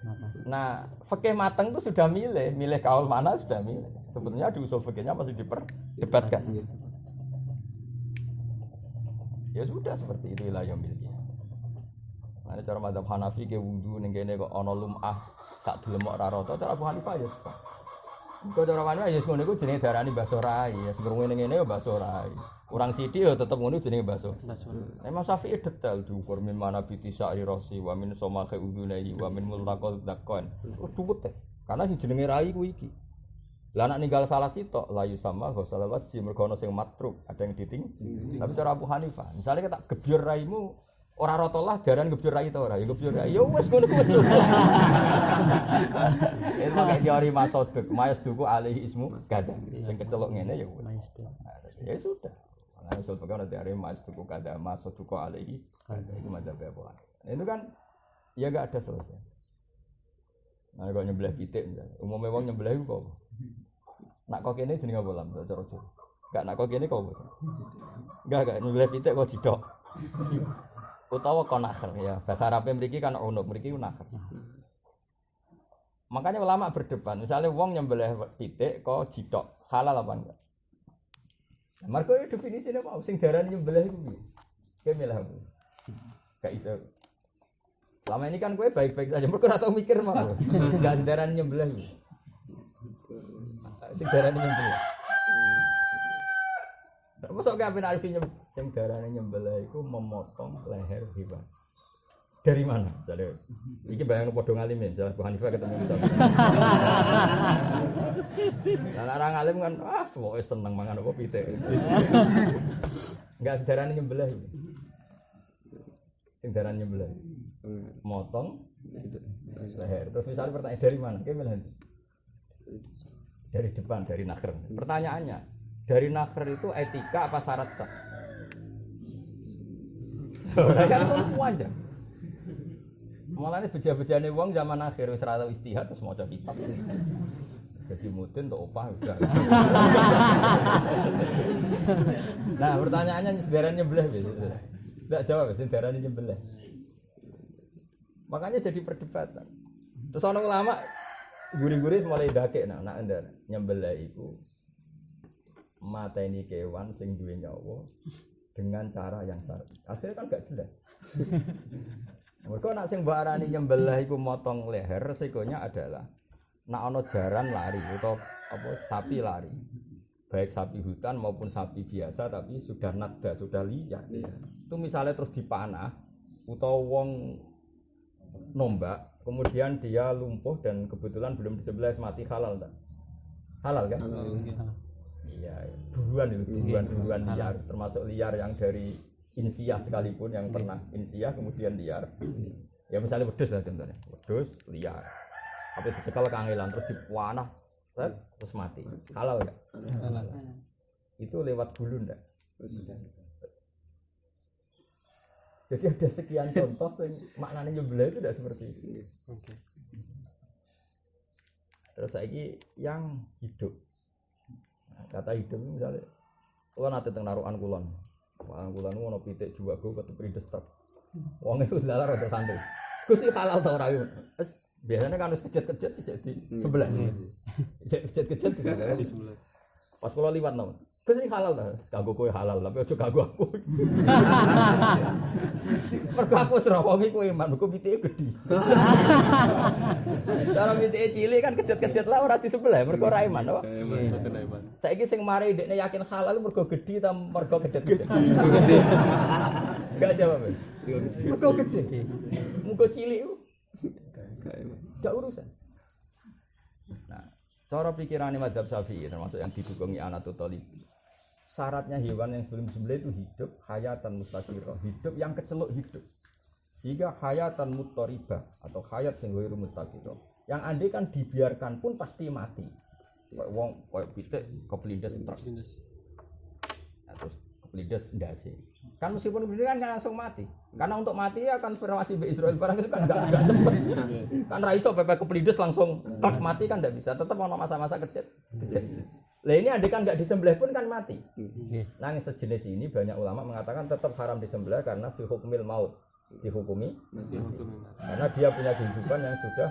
Matal. Nah, fikih mateng itu sudah milih kaul mana sudah milih. Sebetulnya di usul fikihnya masih diperdebatkan. Ya sudah seperti itu wilayah miliknya. Nah, cara mazhab Hanafi ke wudu ning kene kok ana lumah sak delemok ora rata, cara Abu Hanifah ya sah. Kok cara Hanifah ya ngono iku jenenge darani baso rai, ya seger ngene ya baso rai. Kurang sithik ya tetep ngono jenenge baso. Imam Syafi'i detail diukur min mana biti sa'ri rasi wa min somakhe udunai wa min multaqal dakon. Duwet karena sing jenenge rai ku iki. Lah nek ninggal salah sitok layu sama ghusal wajhi mergo ana sing matruk, ada yang diting. Tapi cara Abu Hanifah, misalnya kita gebyur raimu ora rata lah daran gebyur rai ta ora, ya gebyur rai. Ya wis ngono ku wis. Itu kayak teori masoduk, mayasduku alaihi ismu kada. Sing kecelok ngene ya wis. Ya sudah. Nah, usul pegang teori masduku kada masoduku alaihi. Itu madzhab Abu Hanifah. Itu kan ya enggak ada selesai. Nah, kok nyebelah pitik misalnya. Umumnya wong nyebelah iku kok. Nak kok kene jenenge apa lam cara Jawa. Enggak nak kok kene kok. Enggak nyebelah pitik kok jidok. Utawa konaker ya. Bahasa Arabe mriki kan unuk, mriki naker. Makanya ulama berdebat, misalnya wong nyembelih pitik kok jidok, halal apa enggak? Mergo definisine mau sing darani nyembelih iku piye? Kowe milih apa? Gak iso. Selama ini kan kowe baik-baik saja, mergo ora tau mikir mau. Enggak darani nyembelih. Sing darani nyembelih. Masuk ke apa artinya sing darane nyembelih iku memotong leher hewan. Dari mana? Jadi iki bayang padha ngalimin, Abu Hanifah ketemu bisa. Lah orang alim kan pokoke seneng mangan apa pitik. Enggak darane nyembelih. Sing darane nyembelih. Motong leher. Terus misalnya pertanyaan dari mana? Kayak milih. Dari depan, dari nakher. Pertanyaannya, dari nakher itu etika apa syarat sah? Kan perempuan aja. Mulane beja-bejane wong zaman akhir wis ora tau istihad terus maca kitab. Jadi mudin tok opah udah. Nah, pertanyaannya sedarane nyembelih wis. Enggak jawab wis sedarane nyembelih. Makanya jadi perdebatan. Terus ana ulama guri-guri mulai ndakek nak ndar nyembelih iku mateni kewan sing duwe nyawa dengan cara yang syar'i. Akhirnya kan gak jelas. Mergo nek sing mbok arani nyembelih iku motong leher, resikonya adalah nek ana jaran lari utawa apa sapi lari. Baik sapi hutan maupun sapi biasa tapi sudah nadda, sudah liar. Itu misalnya terus dipanah utawa wong nombak, kemudian dia lumpuh dan kebetulan belum disembelih mati halal tak? Halal kan? Iya, buruan liar, termasuk liar yang dari insiah sekalipun yang pernah insiah kemudian liar. Ya misalnya wedhus lah contohnya, wedhus liar. Tapi dicekal kangelan terus dipanah, terus mati. Halal enggak? Halal. Itu lewat bulu enggak? Jadi ada sekian contoh yang maknanya nyembelih itu tidak seperti itu. Oke. Terus lagi yang hidup. Nah, kata hidup misalnya, kalau nanti teng naruhan kulon ono pitik juga gue ketemu rindes truk. Wong itu lalar ada santri. Gue sih halal tau rayu. Biasanya kan harus kejut-kejut jadi sebelah. Kejut-kejut di sebelah. Pas kalau liwat namun. Gue sih halal tau. Kagak gue halal tapi ojo kagak aku. Mergo aku serawangi kowe iman, mergo pitike gedhi. Cara pitike cilik kan kejet-kejet lah ora di sebelah, mergo ora iman, apa? Mboten iman. Saiki sing mari dekne yakin halal mergo gedhi ta mergo kejet-kejet. Enggak jawab. Mergo gedhi. Mergo cilik ku. Enggak urusan. Nah, cara pikirane mazhab Syafi'i termasuk yang didukungi Anatut Thalib. syaratnya hewan yang sebelum disembelih itu hidup hayatan mustaqirah, hidup yang keceluk hidup. Sehingga hayatan muttaribah atau hayat sing ghairu mustaqirah. Yang andai kan dibiarkan pun pasti mati. Kayak wong kayak pitik kepelindes terus. Nah, terus kepelindes ndase. Kan meskipun kepelindes kan langsung mati. Karena untuk mati ya kan formasi Israel barang itu kan enggak cepet. Kan ra iso pepe kepelindes langsung tek mati kan enggak bisa. Tetap ono masa-masa kecil. Lah ini andai kan enggak disembelih pun kan mati. Nah, yang sejenis ini banyak ulama mengatakan tetap haram disembelih karena fi hukmil maut. Dihukumi karena dia punya kehidupan yang sudah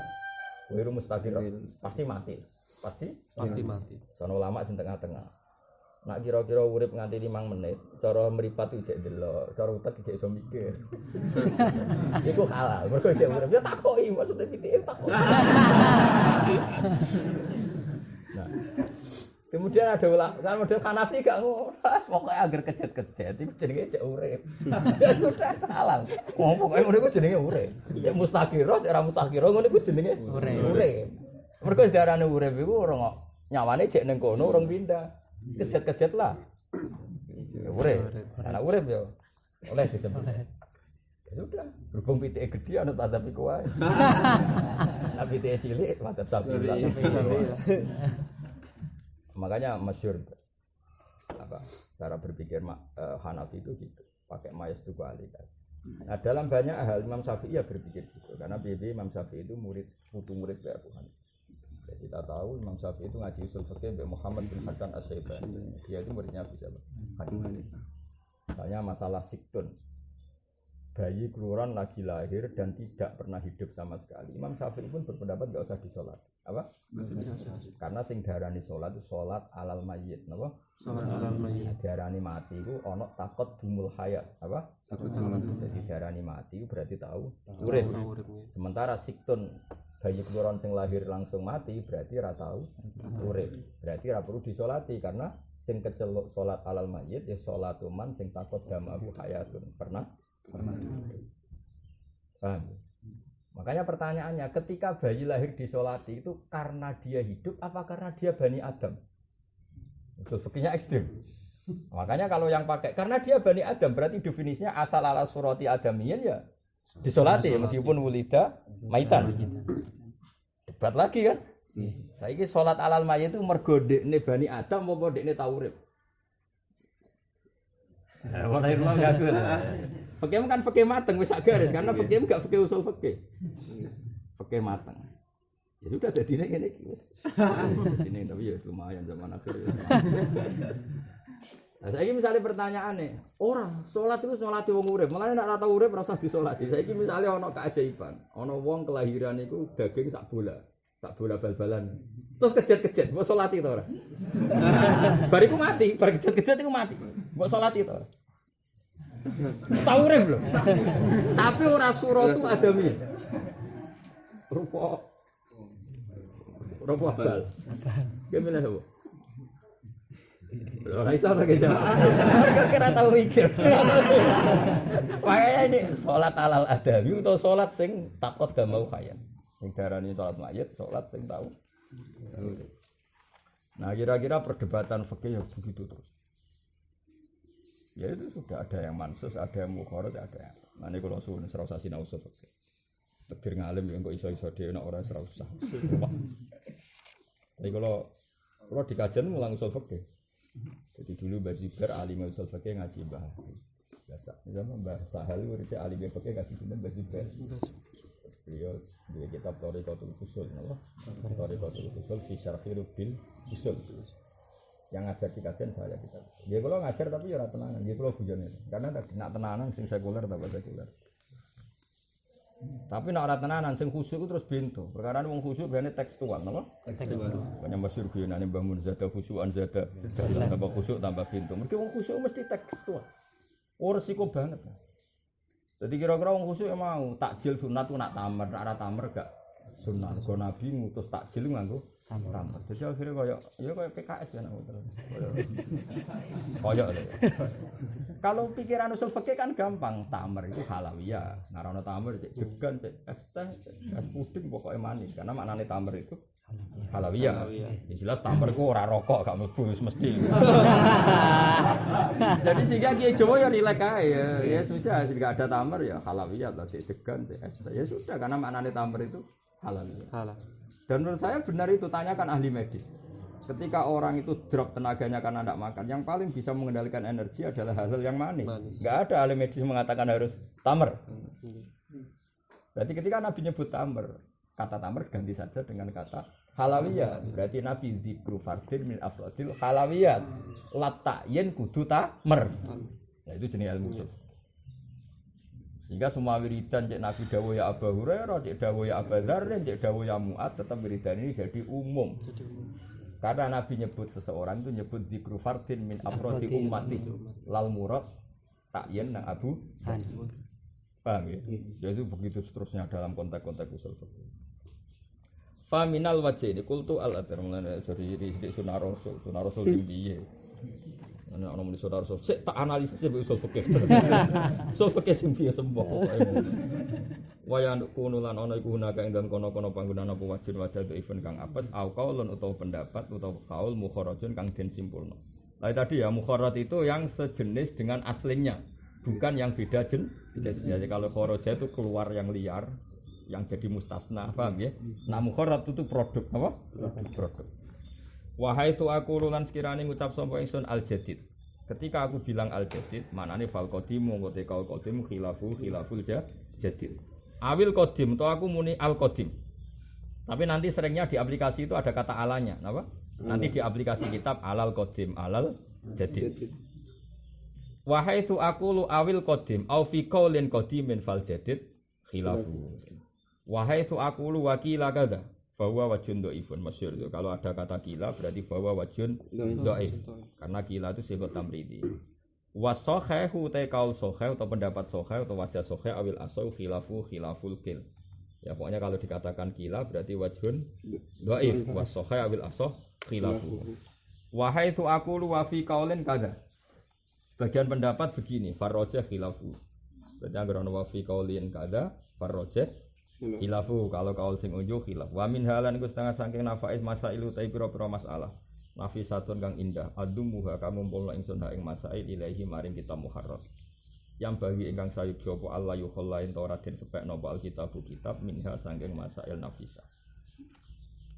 wiru mustaqir, pasti mati. Pasti mati. Sono ulama sing tengah-tengah. Nak kira-kira urip nganti 5 menit, cara mripat iki cek delok, cara utek cek iso mikir. Iku halal, mergo cek urip ya takoki maksudnya pitike takoki. Nah, kemudian ada ulama, kan model Hanafi gak ngono, pokoknya agar kejet-kejet itu jenenge cek urip. Ya sudah halal. Oh, pokoknya ngono iku jenenge urip. Ya mustaqirah, cek ra mustaqirah ngono iku jenenge urip. Mergo diarani urip iku ora nyawane cek ning kono urung pindah. Kejet-kejet lah. Urip. Anak urip ya oleh disembelih. Ya sudah, berhubung pitike gede ana tadapi kuwi. Nek pitike cilik wadah sapi. Makanya masyhur apa cara berpikir Hanafi itu gitu, pakai mayas itu kualitas. Nah, dalam banyak hal Imam Syafi'i ya berpikir gitu, karena Imam Syafi'i itu putu murid dari Abu Hanifah. Jadi kita tahu Imam Syafi'i itu ngaji usul fikih Mbak Muhammad bin Hasan Asy-Syaibani. Dia itu muridnya bisa Hanifah. Misalnya masalah siktun. Bayi keluaran lagi lahir dan tidak pernah hidup sama sekali. Imam Syafi'i pun berpendapat enggak usah disolat. Apa? Karena sing darani salat itu salat alal mayyit, napa? Salat alal mayyit. Darani mati iku ana takot dumul hayat, apa? Takot dumul. Jadi darani mati itu berarti tahu urip. Sementara siktun bayi keluaran sing lahir langsung mati berarti ora tahu urip. Berarti ora perlu disolati karena sing keceluk salat alal mayyit ya salatu man sing takot damahu hayatun. Pernah? Paham? Makanya pertanyaannya, ketika bayi lahir disolati itu karena dia hidup apa karena dia Bani Adam? Itu fikihnya ekstrim. Makanya kalau yang pakai karena dia Bani Adam berarti definisinya asal ala surati adamiyin ya disolati meskipun wulida maitan. Debat lagi kan? Saiki salat alal mayit itu mergo dekne Bani Adam apa dekne tau urip? Ora iso ngaku. Fikih kan fikih mateng wis sak garis karena fikih enggak fikih usul fikih. Fikih mateng. Ya sudah dadine ngene iki wis. Dadine tapi ya lumayan zaman akhir. Nah, saiki misalnya pertanyaane, orang salat itu nyolati wong urip, malah nek ora tau urip ora usah disolati. Saiki misale ana keajaiban, ana wong kelahiran iku daging sak bola bal-balan. Terus kejet-kejet, mbok salati to ora? Bariku mati, bar kejet-kejet iku mati. Mbok salati to ora? Tau urip lho. Tapi ora suratu adami. Rupa bal. Gimana lho? Ora iso pakai jawab. Kira tau mikir. Makanya ini salat alal adami utawa salat sing takot damau khayat. Sing darani salat mayit, salat sing tau. Nah, kira-kira perdebatan fikih ya begitu terus. Ya itu sudah ada yang mansus, ada yang mukharaj, ada yang. Nah, ini kalau suwun ora usah sinau usul fikih. Tegir ngalim ya kok iso-iso dhewe nek ora usah. Jadi kalau di kajian mulang usul fikih. Jadi dulu Mbah Zubair alim usul fikih ngaji Mbah. Biasa. Zaman Mbah Sahal urip alim fikih ngaji Mbah Zubair. Beliau di kitab Thariqatul Usul, napa? Thariqatul Usul fi syarhi bil usul. Yang ngajar di kajian saya kita. Dia kalau ngajar tapi ya ora tenanan, dia kalau bujone. Karena nak tenanan sing sekuler ta sekuler. Tapi nak ora tenanan sing khusyuk terus bento. Perkara wong khusyuk bene tekstual, napa? Tekstual. Banyak masyhur guyoane Mbah Mun zada khusyukan zada. Tambah khusyuk tambah bento. Mergo wong khusyuk mesti tekstual. Ora resiko banget. Jadi kira-kira wong khusyuk mau takjil sunat ku nak tamer, nak ora tamer gak sunat. Kok Nabi ngutus takjil nganggo Tamar. Jadi akhirnya kayak PKS kan aku terus. Koyok lho. Kalau pikiran usul fikih kan gampang, tamar itu halawiyah. Ngarono tamar cek degan, cek es teh, es puding pokoknya manis. Karena maknane tamar itu halawiyah. Yang jelas tamar ku ora rokok gak mlebu wis mesti. Jadi sehingga Kiai Jawa ya rilek ae ya. Ya susah sih gak ada tamar ya halawiyah lah cek degan, cek es teh. Ya sudah karena maknane tamar itu halawiyah. Halal. Dan menurut saya benar itu, tanyakan ahli medis. Ketika orang itu drop tenaganya karena tidak makan, yang paling bisa mengendalikan energi adalah hal-hal yang manis. Enggak ada ahli medis mengatakan harus tamar. Berarti ketika Nabi nyebut tamar, kata tamar ganti saja dengan kata halawiyat. Berarti Nabi dzikru fardin min afradil halawiyat. Latayen kudu tamar. Nah itu jenis ilmu usul. Sehingga semua wiridan cek Nabi dawuh ya Abu Hurairah, cek dawuh ya Abu Dzar, cek dawuh ya Mu'ad, tetap wiridan ini jadi umum. Karena Nabi nyebut seseorang itu nyebut dzikru fardin min afrodi ummati lal murad ta'yin nang Abu. Paham ya? Jadi begitu seterusnya dalam konteks-konteks usul fikih. Fa minal wajhi qultu al-adhar mulane jadi sunah rasul sing piye. Ana muni sunah rasul sik tak analisis usul fikih. Usul fikih sing piye sembok pokoke. Waya kuno lan ana iku hunaka ing dalem kono-kono panggunaan apa wajib wajib event kang apes au qaulun utawa pendapat utawa qaul mukharrajun kang den simpulno. Lah tadi ya mukharraj itu yang sejenis dengan aslinya, bukan yang beda jenis. Jadi kalau kharaja itu keluar yang liar, yang jadi mustasna, paham ya? Nah mukharraj itu produk apa? Produk. Wahai tu aku lan sekirane ngucap sapa ingsun al jadid. Ketika aku bilang al jadid, maknane fal qadim mongko te kaul qadim khilaful jadid. Awil qadim to aku muni al qadim. Tapi nanti seringnya di aplikasi itu ada kata alanya, apa? Nanti di aplikasi kitab alal qadim, alal jadid. Wahai tu aku lu awil qadim au fi qaulin qadimin fal jadid khilafu. Wahai tu aku lu wakila kada bahwa wajun dhaifun masyhur itu. Kalau ada kata kila berarti bahwa wajun dhaif. Karena kila itu sifat tamridi. Wasakhahu ta qaul sakhah atau pendapat sakhah atau wajah sakhah awil asau khilaful kil. Ya pokoknya kalau dikatakan kila berarti wajun dhaif. Wasakhah awil asau khilafu. Wahai tu aku lu wa fi qaulin kada. Sebagian pendapat begini, farrajah khilafu. Berarti anggar ana wa fi qaulin kada farrajah khilafu, kalau kaul sing unjuk khilaf. Wa min halan iku setengah saking nafais masailu ta pira-pira masalah. Nafisatun kang indah, adumuha kamu ngumpulna ingsun ha ing masail ilahi maring kita muharrar. Yang bagi ingkang sayuk sapa Allah yukhallain ta ora den sepek napa alkitabu kitab minha saking masail nafisa.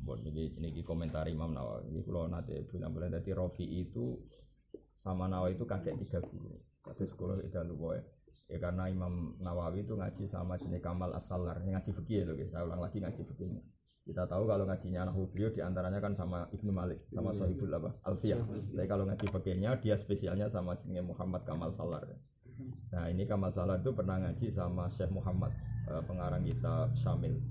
Bon niki komentar Imam Nawawi. Iki kula nate bulan-bulan dadi Rafi'i itu sama Nawawi itu kakek 3 guru. Kados sekolah itu luwe. Ya karena Imam Nawawi itu ngaji sama jenis Kamal As-Salar, ngaji fikih loh guys. Saya ulang lagi ngaji fikihnya. Kita tahu kalau ngajinya Nahwu beliau diantaranya kan sama Ibnu Malik, sama Sohibul Alfiyah. Tapi kalau ngaji fikihnya dia spesialnya sama jenis Muhammad Kamal Salar. Nah ini Kamal Salar itu pernah ngaji sama Syekh Muhammad, pengarang kitab Syamil.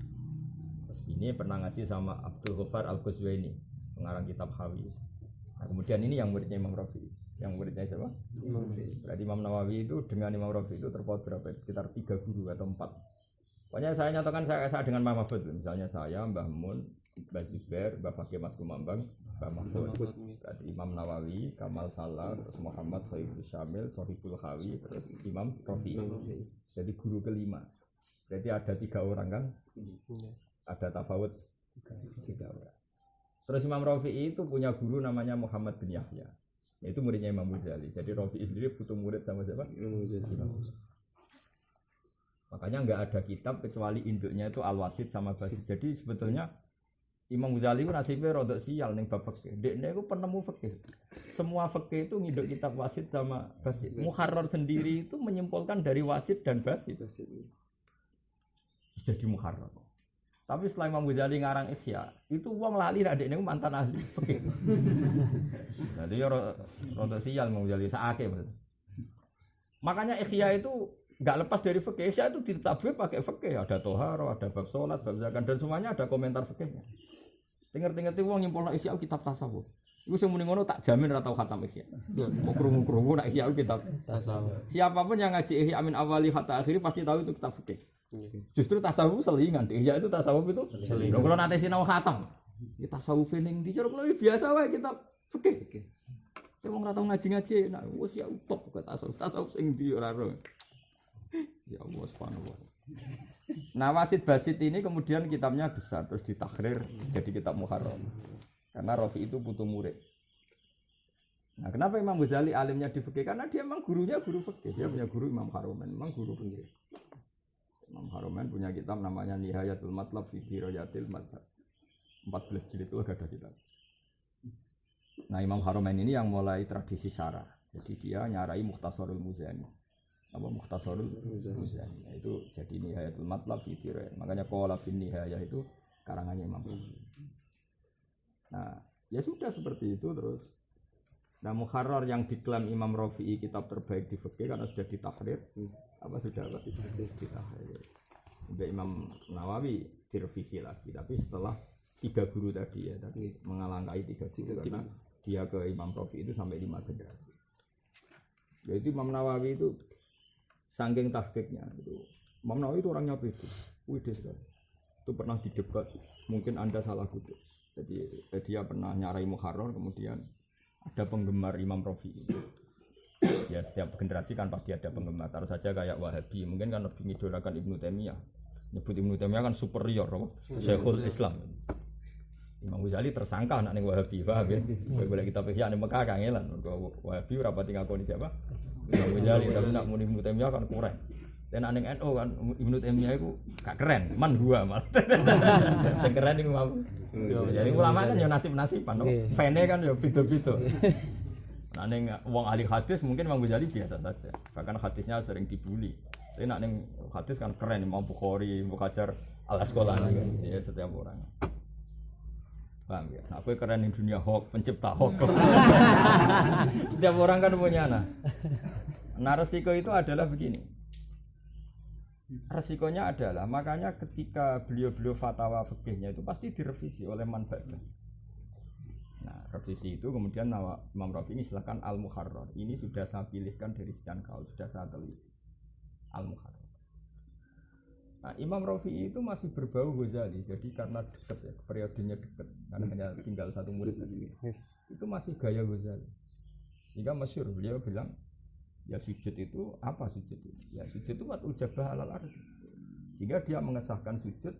Terus ini pernah ngaji sama Abdul Ghaffar Al-Ghazwini, pengarang kitab Hawi. Nah kemudian ini yang muridnya Imam Rafi'i. Yang muridnya siapa? Berarti Imam Nawawi itu dengan Imam Rafi'i itu terpaut berapa? Sekitar 3 guru atau 4. Pokoknya saya nyatakan saya dengan Mbah Mahfud. Misalnya saya, Mbah Mun, Mbah Zubair, Mbah Fakih Mas Kumambang, Mbah Mahfud. Berarti Imam Nawawi, Kamal Salar, terus Muhammad Sohibul Syamil, Sohibul Hawi, terus Imam Rafi'i. Jadi guru kelima. Berarti ada 3 orang kan? Ada tafawud 3 orang. Terus Imam Rafi'i itu punya guru namanya Muhammad bin Yahya. Itu muridnya Imam Ghazali. Jadi Rafi'i sendiri butuh murid sama siapa? Makanya enggak ada kitab kecuali induknya itu Al-Wasit sama Basit. Jadi sebetulnya Imam Ghazali itu nasibnya rodok sial ning bab fikih. Dekne iku penemu fikih. Semua fikih itu nginduk kitab Wasit sama Basit. Muharrar sendiri itu menyimpulkan dari Wasit dan Basit. Jadi muharrar. Tapi setelah Imam Ghazali ngarang Ihya, itu wong lali nek dekne mantan ahli fikih. Jadi ya rodok sial Imam Ghazali sakake. Makanya Ihya itu enggak lepas dari fikih. Ihya itu ditabir pakai fikih, ada toharo, ada bab salat, bab zakat dan semuanya ada komentar fikihnya. Ngerti-ngerti wong nyimpulno Ihya kitab tasawuf. Iku sing muni ngono tak jamin ora tau khatam Ihya. Kok krungu-krungu nek Ihya kitab tasawuf. Siapapun yang ngaji Ihya min awali hatta akhiri pasti tahu itu kitab fikih. Justru tasawuf selingan, Ihya itu tasawuf itu selingan. Kalau nanti sinau khatam, Kita tasawuf ning ndi cara kula biasa wae kita fikih. Saya wong ora tau ngaji-ngaji, nah wis ya utop kok tasawuf sing ndi ora ro. Ya Allah subhanallah. Nah Wasit Basit ini kemudian kitabnya besar terus ditahrir jadi kitab Muharram. Karena Rafi itu putu murid. Nah kenapa Imam Ghazali alimnya di fikih? Karena dia memang gurunya guru fikih. Dia punya guru Imam Haromen, memang guru fikih. Imam Haromen punya kitab namanya Nihayatul Matlab fi Dirayatil Madhab. 14 jilid itu ada kitab. Nah Imam Haromen ini yang mulai tradisi syarah. Jadi dia nyarai Mukhtasarul Muzani. Apa Mukhtasarul Muzani? Nah, itu jadi Nihayatul Matlab fi Dirayat. Makanya qala fin Nihayah itu karangannya Imam Haromen. Nah ya sudah seperti itu terus. Nah Muharrar yang diklaim Imam Rafi'i kitab terbaik di fikih karena sudah ditahrir apa sudah apa ditahrir. Sampai Imam Nawawi direvisi lagi tapi setelah 3 guru tadi ya tadi mengalangkai 3 guru karena dia ke Imam Rafi'i itu sampai 5 generasi. Jadi Imam Nawawi itu saking tahqiqnya itu. Imam Nawawi itu orangnya itu widih sekali. Itu pernah didebat mungkin Anda salah kutip. Jadi dia pernah nyarai Muharrar kemudian ada penggemar Imam Rafi'i. Ya setiap generasi kan pasti ada penggemar. Taruh saja kayak Wahabi, mungkin kan lebih mengidolakan Ibnu Taimiyah. Nyebut Ibnu Taimiyah kan superior, Syekhul Islam. Imam Ghazali tersangka anak ning Wahabi, paham ya? Boleh kita pikir ning Mekah kangelan. Wahabi ora pati ngakoni siapa? Imam Ghazali, tapi nak muni Ibnu Taimiyah kan kurang. Dan ning NU kan Ibnu Taimiyah itu gak keren, man gua malah. Sing keren iku mau. Jadi ulama kan ya nasib-nasiban, fene kan ya beda-beda. Nah ning wong ahli hadis mungkin Imam Ghazali biasa saja. Bahkan hadisnya sering dibully. Tapi nak ning hadis kan keren Imam Bukhari, Ibnu Hajar, Al-Asqalani kan ya setiap orang. Paham ya? Nah, aku keren di dunia hoax, pencipta hoax. Setiap orang kan punya nah resiko itu adalah begini. Resikonya adalah makanya ketika beliau-beliau fatwa fikihnya itu pasti direvisi oleh man ba'da. Nah, revisi itu kemudian Imam Rafi'i ini silakan Al-Muharrar. Ini sudah saya pilihkan dari sekian kaul, sudah saya teliti. Al-Muharrar. Nah, Imam Rafi'i itu masih berbau Ghazali. Jadi karena dekat ya, periodenya dekat. Karena hanya tinggal 1 murid tadi. Itu masih gaya Ghazali. Sehingga masyhur beliau bilang ya sujud itu apa sujud itu? Ya sujud itu watul jabah alal ardi. Sehingga dia mengesahkan sujud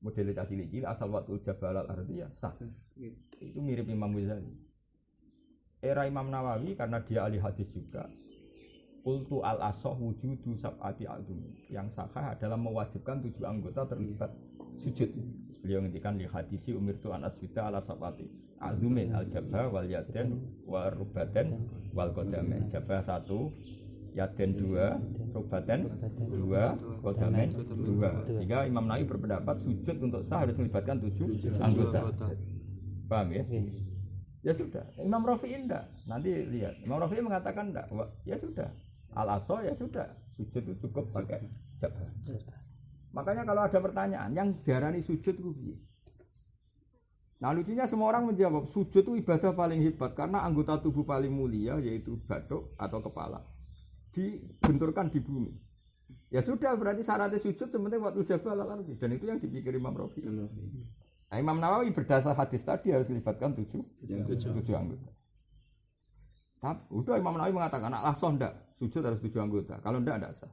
modalitas cilik-cilik asal watul jabah alal ardi ya sah. Itu mirip Imam Ghazali. Era Imam Nawawi karena dia ahli hadis juga. Qultu al-asah wujudu sab'ati a'dhum. Yang sahih adalah mewajibkan 7 anggota terlibat sujud. Beliau ngendikan li hadisi umirtu an asjuda ala sab'ati a'dhumin al-jabha wal yaden wal rubaten wal qadamain. Jabha 1, yaden 2, rubaten 2, qadamain 2. Sehingga Imam Nawawi berpendapat sujud untuk sah harus melibatkan 7 anggota. Paham ya? Ya sudah. Imam Rafi'i enggak. Nanti lihat. Imam Rafi'i mengatakan enggak. Ya sudah. Al-asah ya sudah. Sujud itu cukup pakai jabha. Makanya kalau ada pertanyaan yang diarani sujud itu piye? Nah lucunya semua orang menjawab sujud itu ibadah paling hebat karena anggota tubuh paling mulia yaitu batuk atau kepala dibenturkan di bumi. Ya sudah berarti syaratnya sujud sebenarnya waktu jabal al-ardi dan itu yang dipikir Imam Rafi'i. Nah, Imam Nawawi berdasar hadis tadi harus melibatkan 7 anggota. Tapi udah Imam Nawawi mengatakan al-asah ndak sujud harus 7 anggota. Kalau ndak sah.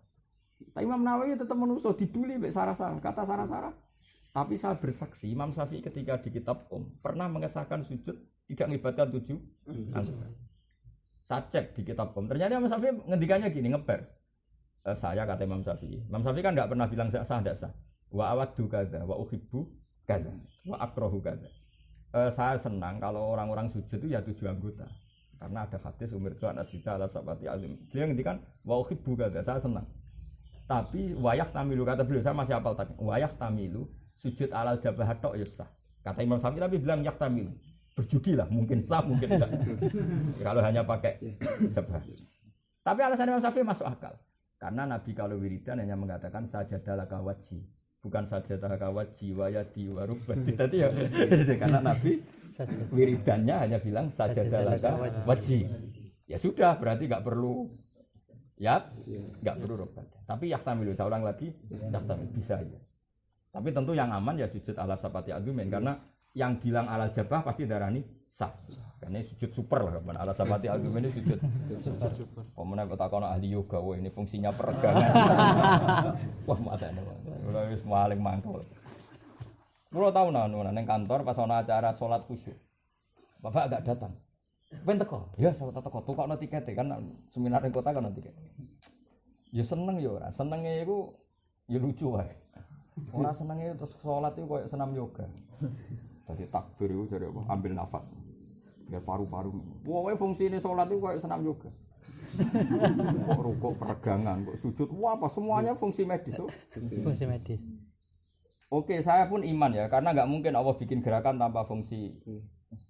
Tapi Imam Nawawi tetap menuso dibully mbek Sarah-Sarah. Kata Sarah-Sarah. Tapi saya bersaksi Imam Syafi'i ketika di kitab pernah mengesahkan sujud tidak melibatkan 7 anggota. Saya cek di kitab ternyata Imam Syafi'i ngendikannya gini ngeber. Saya kata Imam Syafi'i. Imam Syafi'i kan enggak pernah bilang sah enggak sah. Wa awaddu kadza wa uhibbu kadza wa akrahu kadza. Saya senang kalau orang-orang sujud itu ya 7 anggota. Karena ada hadis umirtu an asjuda ala sab'ati azim. Dia ngendikan wa uhibbu kadza, saya senang. Tapi wayah tamilu kata beliau saya masih hafal tadi. Wayah tamilu sujud alal jabah tok ya sah. Kata Imam Syafi'i tapi bilang yah tamilu. Berjudi lah, mungkin sah, mungkin enggak. Kalau hanya pakai jabah. Tapi alasan Imam Syafi'i masuk akal. Karena Nabi kalau wiridan hanya mengatakan sajadalaka wajhi, bukan sajadalaka wajhi wa yadi wa rubbati. Tadi ya karena Nabi wiridannya hanya bilang sajadalaka wajhi. Ya sudah, berarti enggak perlu enggak perlu rubat. Tapi yahtamilu, saya ulang lagi, yahtamilu bisa ya. Tapi tentu yang aman ya sujud ala sabati adumin karena yang bilang ala jabah pasti darani sah. Karena sujud super lah kan. Ala sabati agama ini sujud super. Pemenang kota kono ahli yoga, wah ini fungsinya peregangan. Wah mata ini, udah wis maling mangkal. Kulo tau nang kantor pas ana acara salat khusyuk. Bapak agak datang. Ben teko. Ya saya teko tukokno tiket kan seminar ning kota kan tiket. Ya seneng ya ora. Senenge iku ya lucu wae. Ora senenge terus salat iku koyo senam yoga. Dadi takbir iku jare apa? Ambil nafas. Biar paru-paru. Pokoke fungsine salat iku koyo senam yoga. Kok rukuk peregangan, kok sujud, wah apa semuanya fungsi medis. Fungsi medis. Oke, saya pun iman ya, karena nggak mungkin Allah bikin gerakan tanpa fungsi,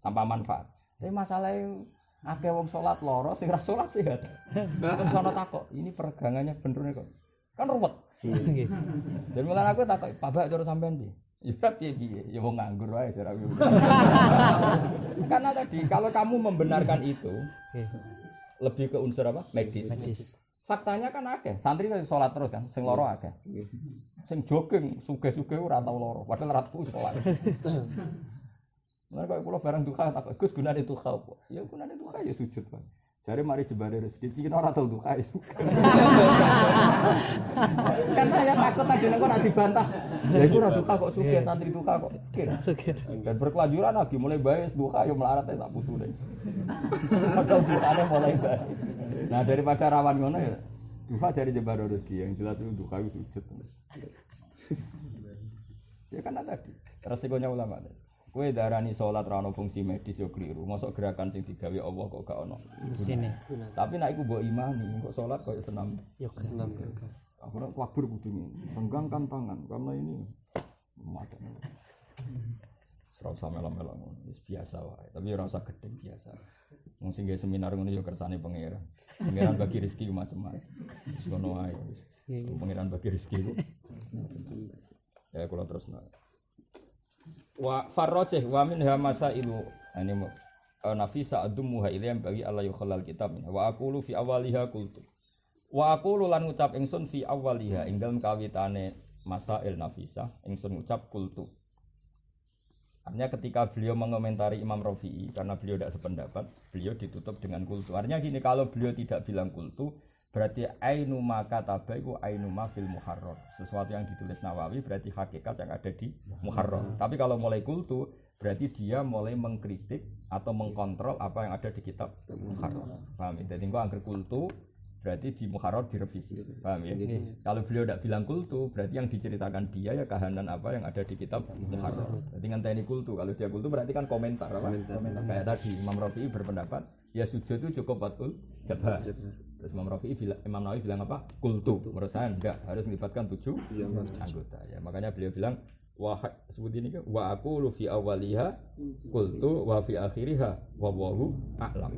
tanpa manfaat. Tapi masalahnya akeh wong salat loro, sing ra salat sehat. Terus sono takok, ini peregangannya bener kok. Kan ruwet. Nggih. Dan mulai aku takok, "Pak, cara sampean piye?" Ya piye? Ya wong nganggur wae cara aku. Karena tadi kalau kamu membenarkan itu, lebih ke unsur apa? Medis. Faktanya kan akeh, santri kan salat terus kan, sing loro akeh. Sing jogging sugih-sugih ora tau loro, padahal ora tau salat. Nah kok kula barang duka tak Gus gunane duka apa? Ya gunane duka ya sujud, Pak. Jare mari jebare rezeki iki ora tau duka ya sugih. Kan saya takut tadi nek ora dibantah. Ya iku ora duka kok sugih, santri duka kok. Sugih. Dan berkelanjutan lagi mulai bae duka ya melarat sak putune. Padahal dukane mulai bae. Nah daripada rawan ngono ya duka jari jebare rezeki yang jelas itu duka itu sujud. Ya kan tadi resikonya ulama. Kowe darani salat ra ono fungsi medis yo kliru. Mosok gerakan sing digawe Allah kok gak ono. Sini. Tapi nek iku mbok imani, kok salat koyo senam. Yo senam. Aku ora kabur kudune. Renggangkan tangan karena ini mata. Ora usah melo-melo ngono, wis biasa wae. Tapi ora usah gedhe biasa. Wong sing gawe seminar ngono yo kersane pangeran. Pangeran bagi rezeki macam-macam. Wis ngono wae wis. Pangeran bagi rezeki ku. Ya kula terusno. Wa farrajih wa min hamasa ilu ini nafisa adumuha ilayam bagi Allah yukhalal kitab wa aqulu fi awaliha qultu wa aqulu lan ngucap ingsun fi awaliha ing dalem kawitane masail nafisa ingsun ngucap qultu. Artinya ketika beliau mengomentari Imam Rafi'i karena beliau tidak sependapat, beliau ditutup dengan qultu. Artinya gini, kalau beliau tidak bilang qultu berarti ainu ma kataba iku ainu ma fil muharrar. Sesuatu yang ditulis Nawawi berarti hakikat yang ada di muharrar. Tapi kalau mulai kultu berarti dia mulai mengkritik atau mengkontrol apa yang ada di kitab muharrar. Paham ya? Jadi engko angger kultu berarti di muharrar direvisi. Paham ya? Kalau beliau tidak bilang kultu berarti yang diceritakan dia ya kahanan apa yang ada di kitab muharrar. Jadi ngenteni kultu. Kalau dia kultu berarti kan komentar apa? Komentar. Kayak tadi Imam Rafi'i berpendapat ya sujud itu cukup batul jabah. Terus Imam Rafi'i bilang, Imam Nawawi bilang apa? Kultu. Menurut saya enggak, harus melibatkan 7 anggota. Ya, makanya beliau bilang wa sebut ini kan wa aqulu fi awwaliha kultu wa fi akhiriha wallahu a'lam.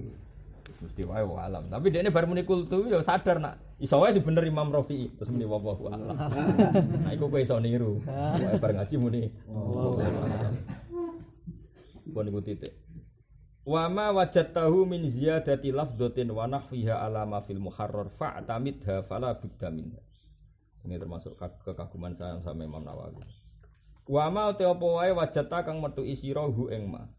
Mesti wae wa alam. Tapi dia ini baru muni kultu ya sadar nak iso wae sing bener Imam Rafi'i terus muni wallahu a'lam. Nah iku kowe iso niru. Wae bar ngaji muni wallahu a'lam. Bon iku titik. Wa ma wajadtahu min ziyadati lafdhatin wa nahwiha ala ma fil muharrar fa'tamidha fala budda minha. Ini termasuk kekaguman saya sama Imam Nawawi. Wa ma te apa wae wajadta kang metu isira hu ing ma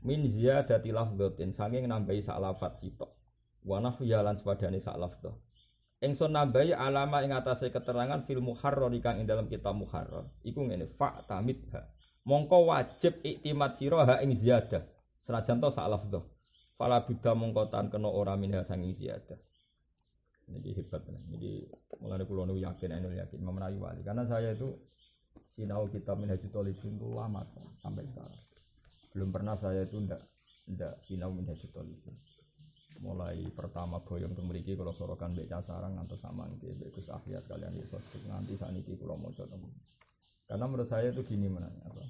min ziyadati lafdhatin saking nambahi sak lafat sitok. Wa nahwiha lan sepadane sak lafdhah. Ingsun nambahi alama ing atase keterangan fil muharrar kang ing dalam kitab muharrar iku ngene fa'tamidha. Mongko wajib iktimat sira ha ing ziyadah. Senajan to sak lafdhah. Fala buddha mongko tan kena ora minha sanging ziyadah. Niki hebat niki mulane kula nu yakin Imam Nawawi wali karena saya itu sinau kitab Minhajul Talibin itu lama sampai sekarang. Belum pernah saya itu ndak sinau Minhajul Talibin. Mulai pertama boyong teng mriki kula sorokan mbek Casarang ngantos samang mbek Gus Ahyat kalian iso nganti saniki kula maca temu. Karena menurut saya itu gini apa?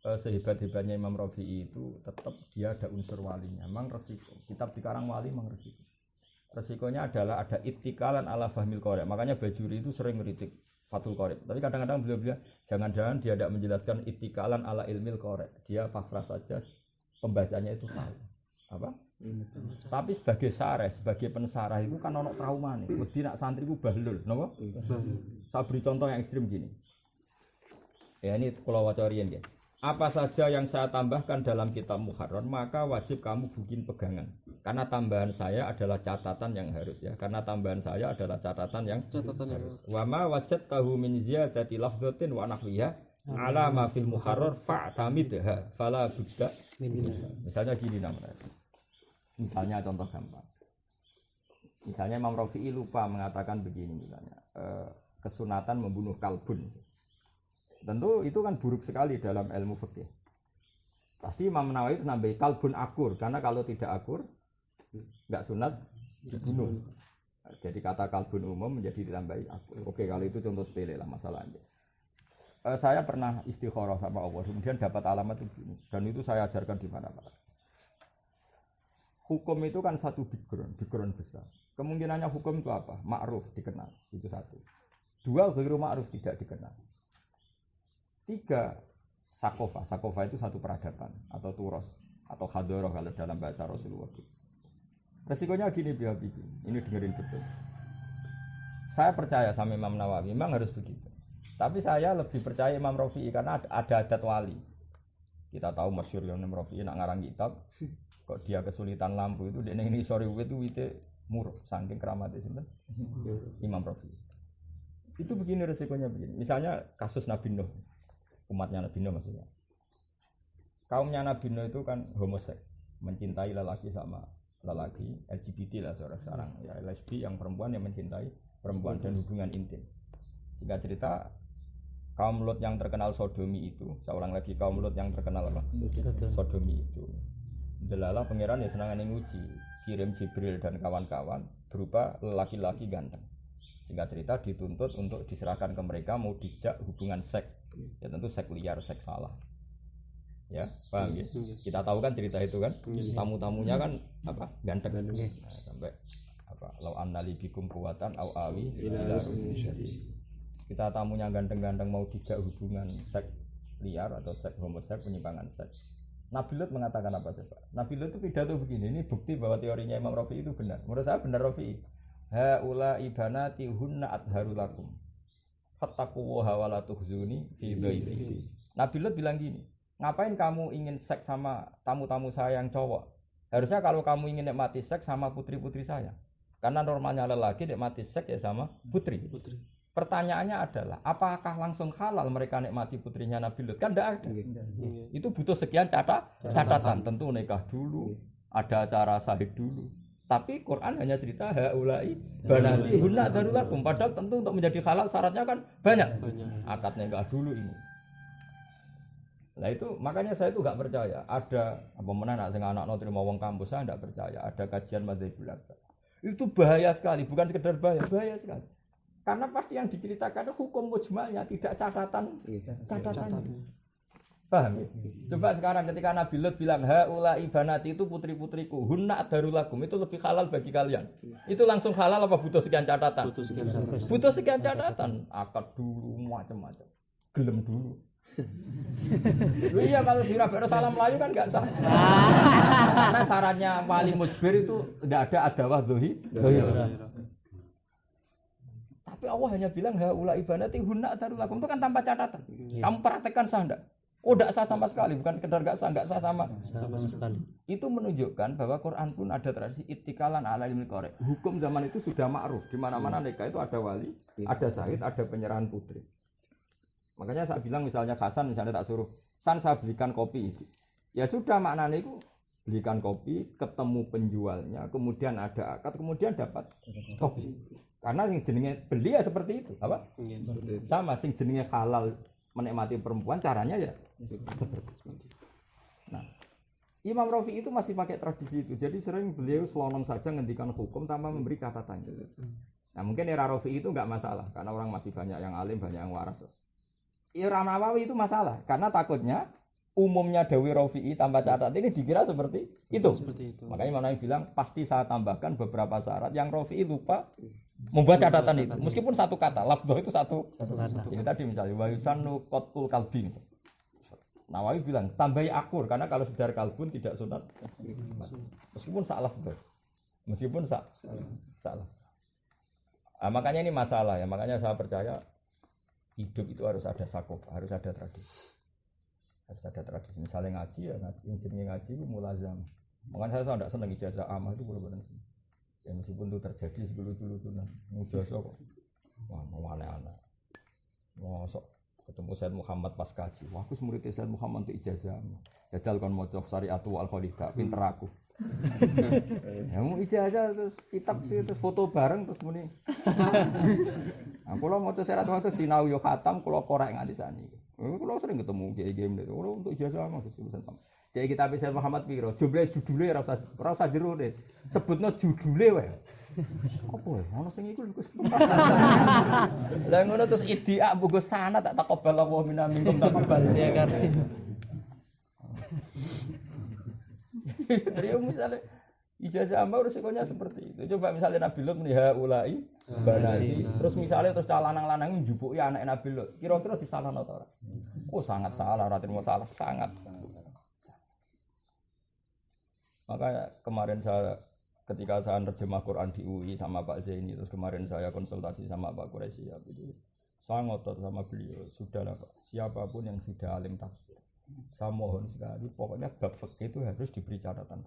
Sehebat-hebatnya Imam Rafi'i itu tetap dia ada unsur walinya. Memang resiko. Kitab dikarang wali memang resiko. Resikonya adalah ada ittikalan ala fahmil qari'. Makanya Bajuri itu sering ngeritik Fathul Qari'. Tapi kadang-kadang beliau jangan-jangan dia tidak menjelaskan ittikalan ala ilmil qari'. Dia pasrah saja pembacanya itu tahu. Apa? Tapi sebagai sareh, sebagai pensarah itu kan ono trauma nih. Wedi nak santri ku bahlul, napa? Saya beri contoh yang ekstrim gini. Ya ini kula waca riyen nggih. apa saja yang saya tambahkan dalam kitab Muharrar maka wajib kamu bikin pegangan. Karena tambahan saya adalah catatan yang harus ya. Karena tambahan saya adalah catatan yang harus. Wa ma wajadtahu min ziyadati lafdhatin wa nahwiha ala ma fil Muharrar fa'tamidha fala budda. Misalnya gini namanya. Misalnya contoh gampang. Misalnya Imam Rafi'i lupa mengatakan begini misalnya. Kesunatan membunuh kalbun. Tentu itu kan buruk sekali dalam ilmu fikih. Pasti Imam Nawawi nambahi kalbun akur karena kalau tidak akur enggak sunat dibunuh. Jadi kata kalbun umum menjadi ditambahi akur. Oke, kalau itu contoh sepele lah masalahnya. Saya pernah istikharah sama Allah kemudian dapat alamat begini dan itu saya ajarkan di mana-mana. Hukum itu kan satu background besar. Kemungkinannya hukum itu apa? Ma'ruf dikenal, itu satu. Dua, ghairu ma'ruf tidak dikenal. Tiga, sakofa itu satu peradaban atau turos atau hadoroh kalau dalam bahasa Rasulullah. Resikonya gini ini dengerin betul. Saya percaya sama Imam Nawawi, memang harus begitu. Tapi saya lebih percaya Imam Rafi'i karena ada adat wali. Kita tahu masyhur Imam Rafi'i nak ngarang kitab, kok dia kesulitan lampu itu dia ini sore itu murah, saking keramatnya sinten Imam Rafi'i. Itu begini resikonya begini. Misalnya kasus Nabi Nuh. Umatnya Nabi Nuh maksudnya. Kaumnya Nabi Nuh itu kan homoseks, mencintai lelaki sama lelaki, LGBT lah sekarang ya, lesbi yang perempuan yang mencintai perempuan dan hubungan intim. Singkat cerita, kaum Lot yang terkenal sodomi itu, seorang lagi kaum Lot yang terkenal apa? Sodomi itu. Delalah pangeran ya senangan nguji, kirim Jibril dan kawan-kawan berupa laki-laki ganteng. Singkat cerita dituntut untuk diserahkan ke mereka mau dijak hubungan seks. Ya tentu seks liar, seks salah. Ya, paham ya? Kita tahu kan cerita itu kan. Tamu-tamunya kan apa? Ganteng. Nah, sampai apa? Lau annali bikum kuwatan au awi ila syadid. Kita tamunya ganteng-ganteng mau dijak hubungan seks liar atau seks homoseks, penyimpangan seks. Nabi Lut mengatakan apa coba? Nabi Lut itu pidato begini, ini bukti bahwa teorinya Imam Rafi'i itu benar. Menurut saya benar Rafi'i. Haula ibanati hunna adharu lakum fattaqullaha wa la tuhzuni fi dhaifi. Nabi Lut bilang gini, ngapain kamu ingin seks sama tamu-tamu saya yang cowok? Harusnya kalau kamu ingin nikmati seks sama putri-putri saya. Karena normalnya lelaki nikmati seks ya sama putri. Pertanyaannya adalah, apakah langsung halal mereka nikmati putrinya Nabi Lut? Kan tidak ada. Itu butuh sekian catatan. Tentu nikah dulu, ada acara syahid dulu. Tapi Quran hanya cerita haulai banati hunna darulakum. Padahal tentu untuk menjadi halal syaratnya kan banyak. Akad nikah dulu ini. Nah itu makanya saya itu enggak percaya ada apa menanak sing anakno terima wong kampus, saya enggak percaya ada kajian madzhabul akbar. Itu bahaya sekali, bukan sekedar bahaya sekali. Karena pasti yang diceritakan hukum mujmalnya tidak catatan. Paham ya? Coba sekarang ketika Nabi Lut bilang haula ibanati itu putri-putriku, hunna darulakum, itu lebih halal bagi kalian. Itu langsung halal apa butuh sekian catatan? Butuh sekian catatan. Akad dulu macam-macam. Gelem dulu. Iya kalau dirabekno salam Melayu kan enggak sah. Karena syaratnya wali mujbir itu tidak ada adawah dhohi. Tapi Allah hanya bilang haula ibanati hunna darulakum, itu kan tanpa catatan. Kamu praktekkan sah enggak? Oh tidak sah sama sekali, bukan sekedar enggak sah sama sekali. Itu menunjukkan bahwa Quran pun ada tradisi ittikalan ala ilmil qari. Hukum zaman itu sudah ma'ruf, di mana-mana nikah itu ada wali, ada syahid, ada penyerahan putri. Makanya saya bilang misalnya Hasan misalnya tak suruh, San saya belikan kopi. Ya sudah maknanya itu belikan kopi, ketemu penjualnya, kemudian ada akad, kemudian dapat kopi. Karena sing jenenge beli ya seperti itu, apa? Sama sing jenenge halal menikmati perempuan caranya ya seperti itu. Nah, Imam Rafi'i itu masih pakai tradisi itu. Jadi sering beliau selonong saja ngendikan hukum tanpa memberi catatan. Nah, mungkin era Rafi'i itu enggak masalah karena orang masih banyak yang alim, banyak yang waras. Era Nawawi itu masalah karena takutnya umumnya Dawi Rafi'i tanpa catatan ini dikira seperti itu. Makanya Imam Nawawi bilang pasti saya tambahkan beberapa syarat yang Rafi'i lupa membuat catatan itu. Meskipun satu kata, lafdhah itu satu kata. Ini tadi misalnya wa yusannu qatul kalbi. Nawawi bilang tambahi akur karena kalau sudah kalbun tidak sunat. Meskipun salah lafdhah. Meskipun salah. Nah, makanya ini masalah ya. Makanya saya percaya hidup itu harus ada sakof, harus ada tradisi. Harus ada tradisi. Misalnya ngaji ya, yang jenenge ngaji itu mulazam. Makanya saya tidak senang ijazah amal itu benar-benar sih. Ya meskipun itu terjadi lucu-lucuan, ijazah kok, wah mau aneh-aneh. Masuk ketemu Said Muhammad pas kaji. Wah aku murid Said Muhammad untuk ijazah. Jajal kon maca Syariatu Al Khalidah, pinter aku. Ya mau ijazah terus kitab terus foto bareng terus muni. Aku lo maca Syariatu terus sinau yo khatam kula korek nganti sani. Kalau sering ketemu game itu, kalau untuk ijazah mah pesan pam. Jadi kita bisa Muhammad Piro, judulnya rasa jeru deh. Sebutnya judulnya wae. Apa ya? Ono sing iku lho. Lah ngono terus idia bogo sana tak takobal Allah minkum takobal ya kan. Jadi misalnya ijazah amal resikonya seperti itu. Coba misalnya Nabi Lut meniha ulai banati. Terus misalnya terus lanang-lanang njupuki anak Nabi Lut. Kira-kira disalahno ta ora? Oh sangat salah, ratin salah sangat. Makanya kemarin ketika saya terjemah Quran di UI sama Pak Zaini, terus kemarin saya konsultasi sama Pak Quraisy itu saya ngotot sama beliau, sudahlah Pak, siapapun yang sudah alim tafsir, saya mohon sekali, pokoknya bab fikih itu harus diberi catatan.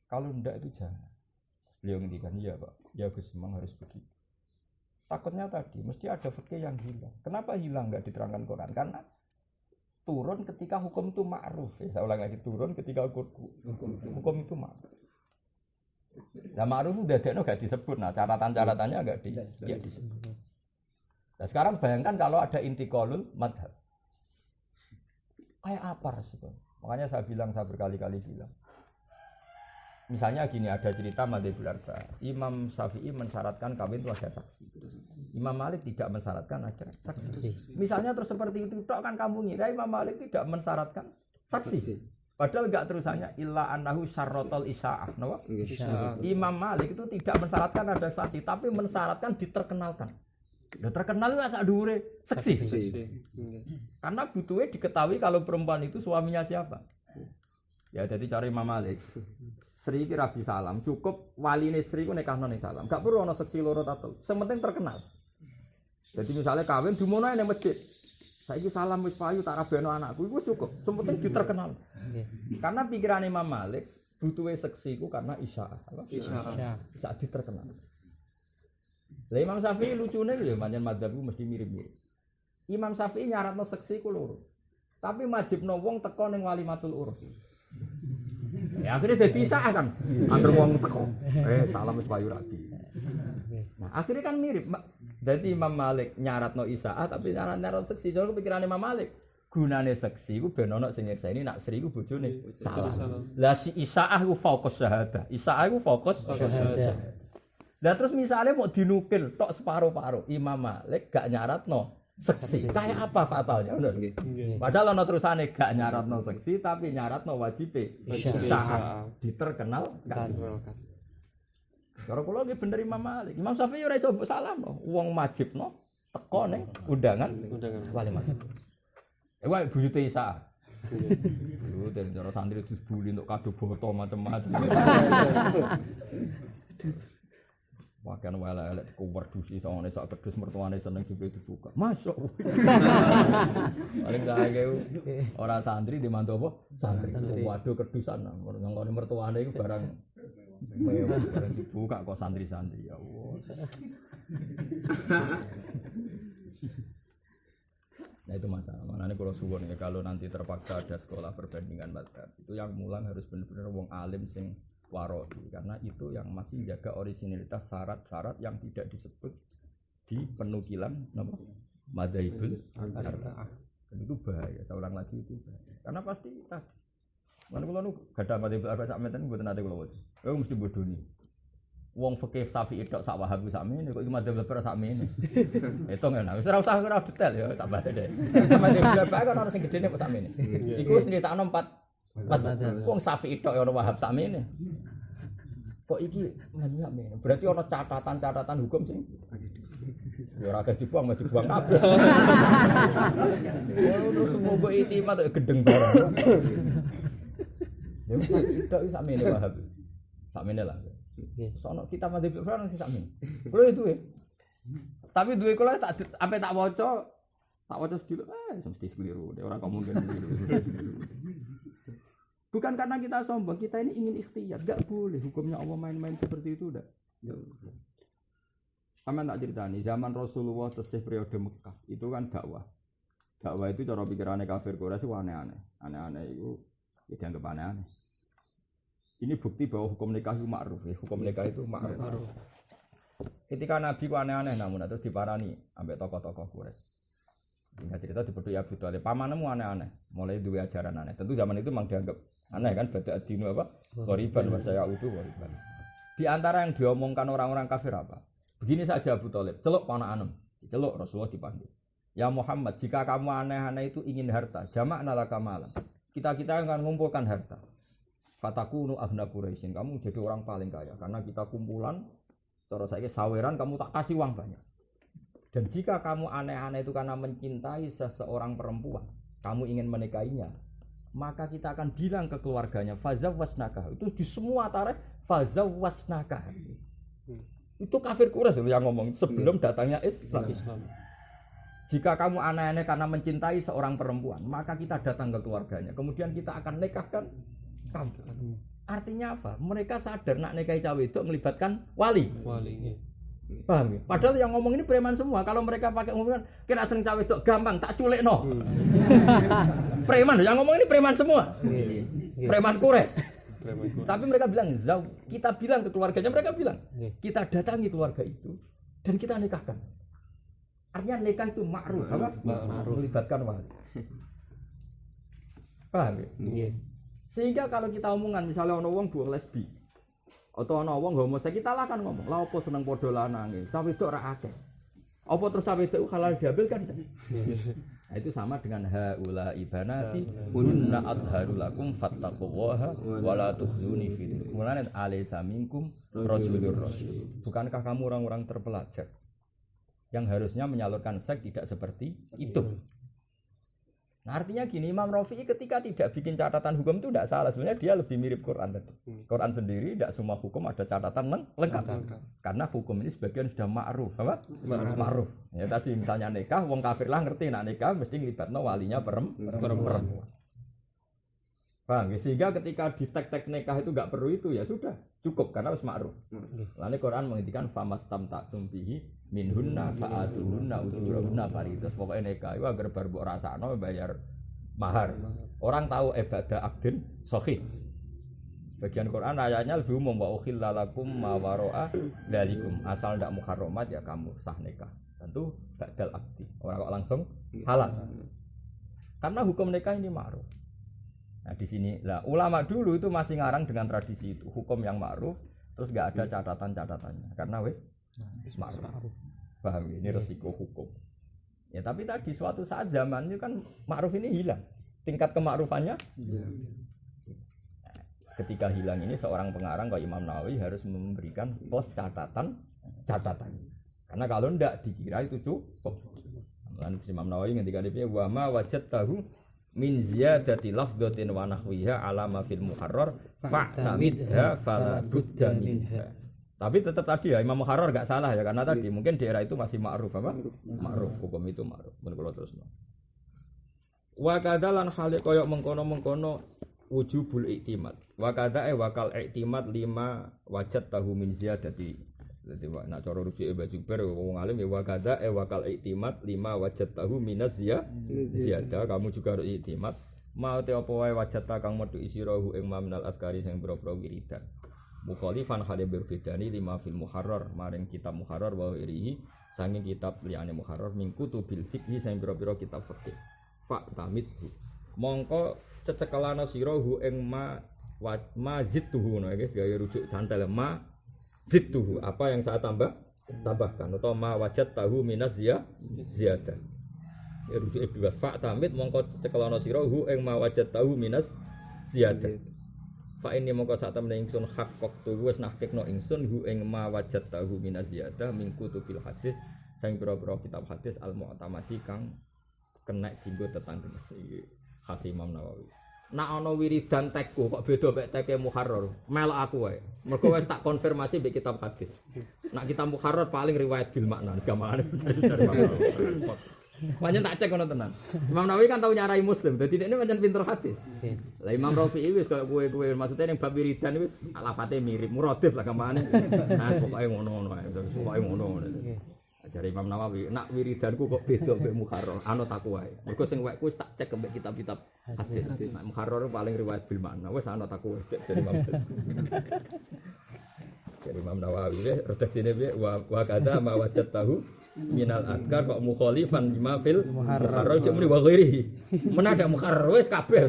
Kalau enggak itu jangan. Beliau ngendikan, iya Pak, ya Gus memang harus begitu. Takutnya tadi, mesti ada fikih yang hilang. Kenapa hilang enggak diterangkan Quran? Karena turun ketika hukum itu ma'ruf. Ya, saya ulang lagi, turun ketika hukum itu ma'ruf. Nah ma'ruf udah enggak disebut. Nah catatan-catatannya enggak disebut. Nah sekarang bayangkan kalau ada intiqalul madhab. Kayak apa resiko? Makanya saya berkali-kali bilang. Misalnya gini, ada cerita Madzhabul Arba'a. Imam Syafi'i mensyaratkan kawin itu ada saksi. Imam Malik tidak mensyaratkan ada saksi. Misalnya terus seperti itu, kan kamu ngira Imam Malik tidak mensyaratkan saksi. Padahal enggak terusannya illa annahu syarratul isya'ah. Imam Malik itu tidak mensyaratkan ada saksi, tapi mensyaratkan diterkenalkan. Udah terkenal itu sak dhuwure seksi. Karena butuhnya diketahui kalau perempuan itu suaminya siapa. Ya jadi cari Imam Malik. Sri ki rabi salam, cukup waline Sri ku nikahno ning salam. Gak perlu ana seksi loro tato. Sementing terkenal. Jadi misalnya kawin dimono ning masjid. Saiki salam wis payu tak rabeno anakku iku wis cukup. Sementing diterkenal. Karena pikiran Imam Malik butuhe seksi ku karena isya'ah. Isya'ah diterkenal. Lah Imam Syafi'i lucune lho pancen madzhabku mesti mirip-mirip. Imam Syafi'i nyaratno seksi ku loro. Tapi wajibno wong teko ning walimatul urus. Ya akhirnya jadi Isa'ah kan. Angger wong teko. Salam wis payu rabi. Nah, akhirnya kan mirip. Jadi Imam Malik nyaratno Isa'ah tapi nyarat seksi. Jadi kepikiran Imam Malik, gunane seksi ku ben ono sing nyekseni nak Sri ku bojone salam. Lah si Isa'ah ku fokus syahadah. Isa'ah ku fokus syahadah. Lah terus misalnya mau dinukil tok separo-paro, Imam Malik gak nyaratno seksi. Kayak apa fatalnya? Bener nggih. Padahal ana terusane gak nyaratno seksi tapi nyaratno wajibe Isa'ah. Diterkenal kan. Cara kula nggih bener Imam Malik. Imam Syafi'i ora iso mbok salam no. Wong wajibno teko ning undangan walimat. Wae buyute Isa'ah. Lho den cara santri disbuli untuk kado boto macam-macam. Wakan wala-wala kuwerdusi sangane sak kedus mertuane seneng dibuka. Masuk. Paling kaya ora santri di mantu apa? Santri. Waduh kedusan. Nang mertuane iku barang mewah barang dibuka kok santri-santri ya Allah. Nah itu masalah. Makanya kalau suwon ya kalau nanti terpaksa ada sekolah perbandingan mazhab itu yang mulang harus benar-benar wong alim sing waroi, karena itu yang masih menjaga originalitas syarat-syarat yang tidak disebut di penukilan madzhabul arba'ah. Dan itu bahaya, saya ulang lagi itu bahaya. Karena pasti tadi mana kalau nu gada madzhabul arba'ah sak meten mboten ate kula wae. Mesti bodoni. Wong fikih Syafi'i tok sak Wahhabi sak mene kok iki madzhab arba'ah sak mene. Etong ana wis ora usah ora detail ya tak bahas deh. Madzhab arba'ah kan ana sing gedene kok sak mene. Iku wis nyritakno 4 wong Syafi'i tok ya ana Wahhab sak mene. Kok iki banyak men. Berarti ana catatan-catatan hukum sing ya ora akeh dibuang, mesti dibuang kabeh. Terus semoga itimat gedeng bareng. Ya wis tok sak mene Wahhab. Sak mene lah. Sono kita madzhab Ibrahim sing sak mene. Kulo itu ya. Tapi duwe kula tak ampe tak waca Tak waca sediluk, mesti keliru. Orang kok mungkin keliru. Bukan karena kita sombong, kita ini ingin ikhtiyat. Gak boleh hukumnya Allah main-main seperti itu udah. Sama tak ceritani, zaman Rasulullah tesih periode Mekah, itu kan dakwah. Dakwah itu cara pikirannya kafir Quraisy aneh-aneh. Aneh-aneh itu ya dianggap aneh-aneh. Ini bukti bahwa hukum nikah itu ma'ruf. Hukum nikah itu ma'ruf. Ketika Nabi ku aneh-aneh namun terus diparani sampai tokoh-tokoh Quraisy. Singkat cerita dipedhoi Abu Thalib, pamanmu aneh-aneh, mulai dua ajaran aneh. Tentu zaman itu memang dianggap aneh kan, bada ad-dinu apa? Ghoriban wa sayaudu ghoriban. Di antara yang diomongkan orang-orang kafir apa? Begini saja Abu Thalib, celuk panakanem, celuk Rasulullah dipanggil. Ya Muhammad, jika kamu aneh-aneh itu ingin harta, jama'na laka malan. Kita akan mengumpulkan harta. Fatakunu aghna Quraisyin, kamu jadi orang paling kaya karena kita kumpulan cara saiki saweran kamu tak kasih uang banyak. Dan jika kamu aneh-aneh itu karena mencintai seseorang perempuan, kamu ingin menikahinya, maka kita akan bilang ke keluarganya fazawwasnaka. Itu di semua tarikh fazawwasnaka. Itu kafir Quraisy yang ngomong sebelum datangnya Islam. Jika kamu aneh-aneh karena mencintai seorang perempuan, maka kita datang ke keluarganya. Kemudian kita akan nikahkan kamu. Artinya apa? Mereka sadar nak nikahi cawe itu melibatkan wali. Paham ya? Padahal yang ngomong ini preman semua. Kalau mereka pakai ngomongan kira seneng cawe itu gampang tak culik no. Preman yang ngomong ini preman semua. Preman Quraisy. Tapi mereka bilang kita bilang ke keluarganya, mereka bilang kita datangi keluarga itu dan kita nikahkan. Artinya nikah itu ma'ruf, apa? Ma'ruf. Melibatkan wali. Paham ya? Sehingga kalau kita omongan misalnya ono wong buang lesbi atau ono wong homoseks, kita lah kan ngomong, "Lah opo seneng padha lanange? Cawe wedok ora akeh." Apa terus cawe wedok halal diambil kan? Nah, itu sama dengan haula ibanati kunna adharu lakum fattaqullaha wa la tukhzuni fi din. Mulane alaysa minkum rasulur rasul. Bukankah kamu orang-orang terpelajar yang harusnya menyalurkan seks tidak seperti itu? Nah, artinya gini, Imam Rafi'i ketika tidak bikin catatan hukum itu tidak salah. Sebenarnya dia lebih mirip Quran tadi. Quran sendiri tidak semua hukum ada catatan lengkap. Karena hukum ini sebagian sudah ma'ruf, apa? Ma'ruf. Ya tadi misalnya nikah, wong kafir lah ngerti nak nikah mesti ngelibatno walinya perempuan. Paham ya? Sehingga ketika di tek-tek nikah itu enggak perlu itu ya sudah cukup karena harus ma'ruf. Lalu Quran menghentikan famastamta'tum bihi minhunna fa'atuhunna ujurahunna faridah. Pokoknya nikah itu agar baru rasakno bayar mahar. Orang tahu ibadah akdin sahih. Bagian Quran ayatnya lebih umum wa ukhilla lakum ma wara'a dzalikum. Asal ndak muharramat ya kamu sah nikah. Tentu ba'dal akdi. Orang kok langsung halal. Karena hukum nikah ini ma'ruf. Nah di sini lah ulama dulu itu masih ngarang dengan tradisi itu hukum yang ma'ruf terus nggak ada catatan-catatannya karena wis ma'ruf. Paham ya? Ini resiko hukum. Ya tapi tadi suatu saat zaman itu kan ma'ruf ini hilang tingkat kemakrufannya. Ketika hilang ini seorang pengarang kayak Imam Nawawi harus memberikan pos catatan karena kalau ndak dikira itu cukup. Lalu Imam Nawawi ketika dia wa ma wajadtahu min ziyadati lafdhatin wa nahwiha ala ma fil muharrar fa'tamidha fala budda minha. Tapi tetap tadi ya Imam Muharrar enggak salah ya karena tadi mungkin di era itu masih ma'ruf apa? Ma'ruf, hukum itu ma'ruf. Men kula terusno. Wa kadalan hale koyo mengkono-mengkono wujubul iktimad. Wa kada wakal iktimad lima wajad tahu min ziyadati. Jadi nak cara rujuk baju ber wong alim ya wakada wakal iktimad lima wajad tahu minaz ziyada kamu juga harus iktimad mau te apa wae wajad ta kang metu isirahu ing mamnal askari sing boro-boro wiridan mukhalifan hale berbedani lima fil muharrar maring kitab muharrar wa irihi saking kitab liyane muharrar mingku tu bil fiqhi sing boro-boro kitab fikih fa tamid mongko cecekelana sirahu ing ma zittuhu no iki gaya rujuk cantel ma zittuhu apa yang saya tambahkan atau ma wajad tahu minas ziyadah ya rujuk dua fa tamid mongko cekelana sira hu ing ma wajad tahu minas ziyadah fa ini mongko sak temene ingsun hak waktu wis nahkikno ingsun hu ing ma wajad tahu minas ziyadah min kutubil hadis sing pira-pira kitab hadis al mu'tamadi kang kena dinggo tetangga iki khas Imam Nawawi. Nak ana wiridan tekku kok beda mek teke muharrar. Melok aku wae. Mergo wis tak konfirmasi mbek kitab hadis. Nak kitab muharrar paling riwayat bil makna, gampangane. Pancen tak cek ngono tenan. Imam Nawawi kan tau nyarai Muslim, dadi ini pancen pinter hadis. Oke. Lah Imam Rafi'i wis koyo kowe maksudnya ning bab wiridan wis lafate mirip, muradif lah gampangane. Nah, pokoke ngono-ngono ae, pokoke ngono. Ajare Imam Nawawi, nak wiridanku kok beda mbek Muharrar, anut aku wae. Mergo sing wekku wis tak cek mbek kitab-kitab hadis. Nak Muharrar paling riwayat bil makna, wis anut aku wae cek Imam. Jadi Imam Nawawi redaksine piye wa kadza ma wajadtahu minal adkar kok mukhalifan lima fil muharrar cek muni wa ghairihi. Menada muharrar wis kabeh.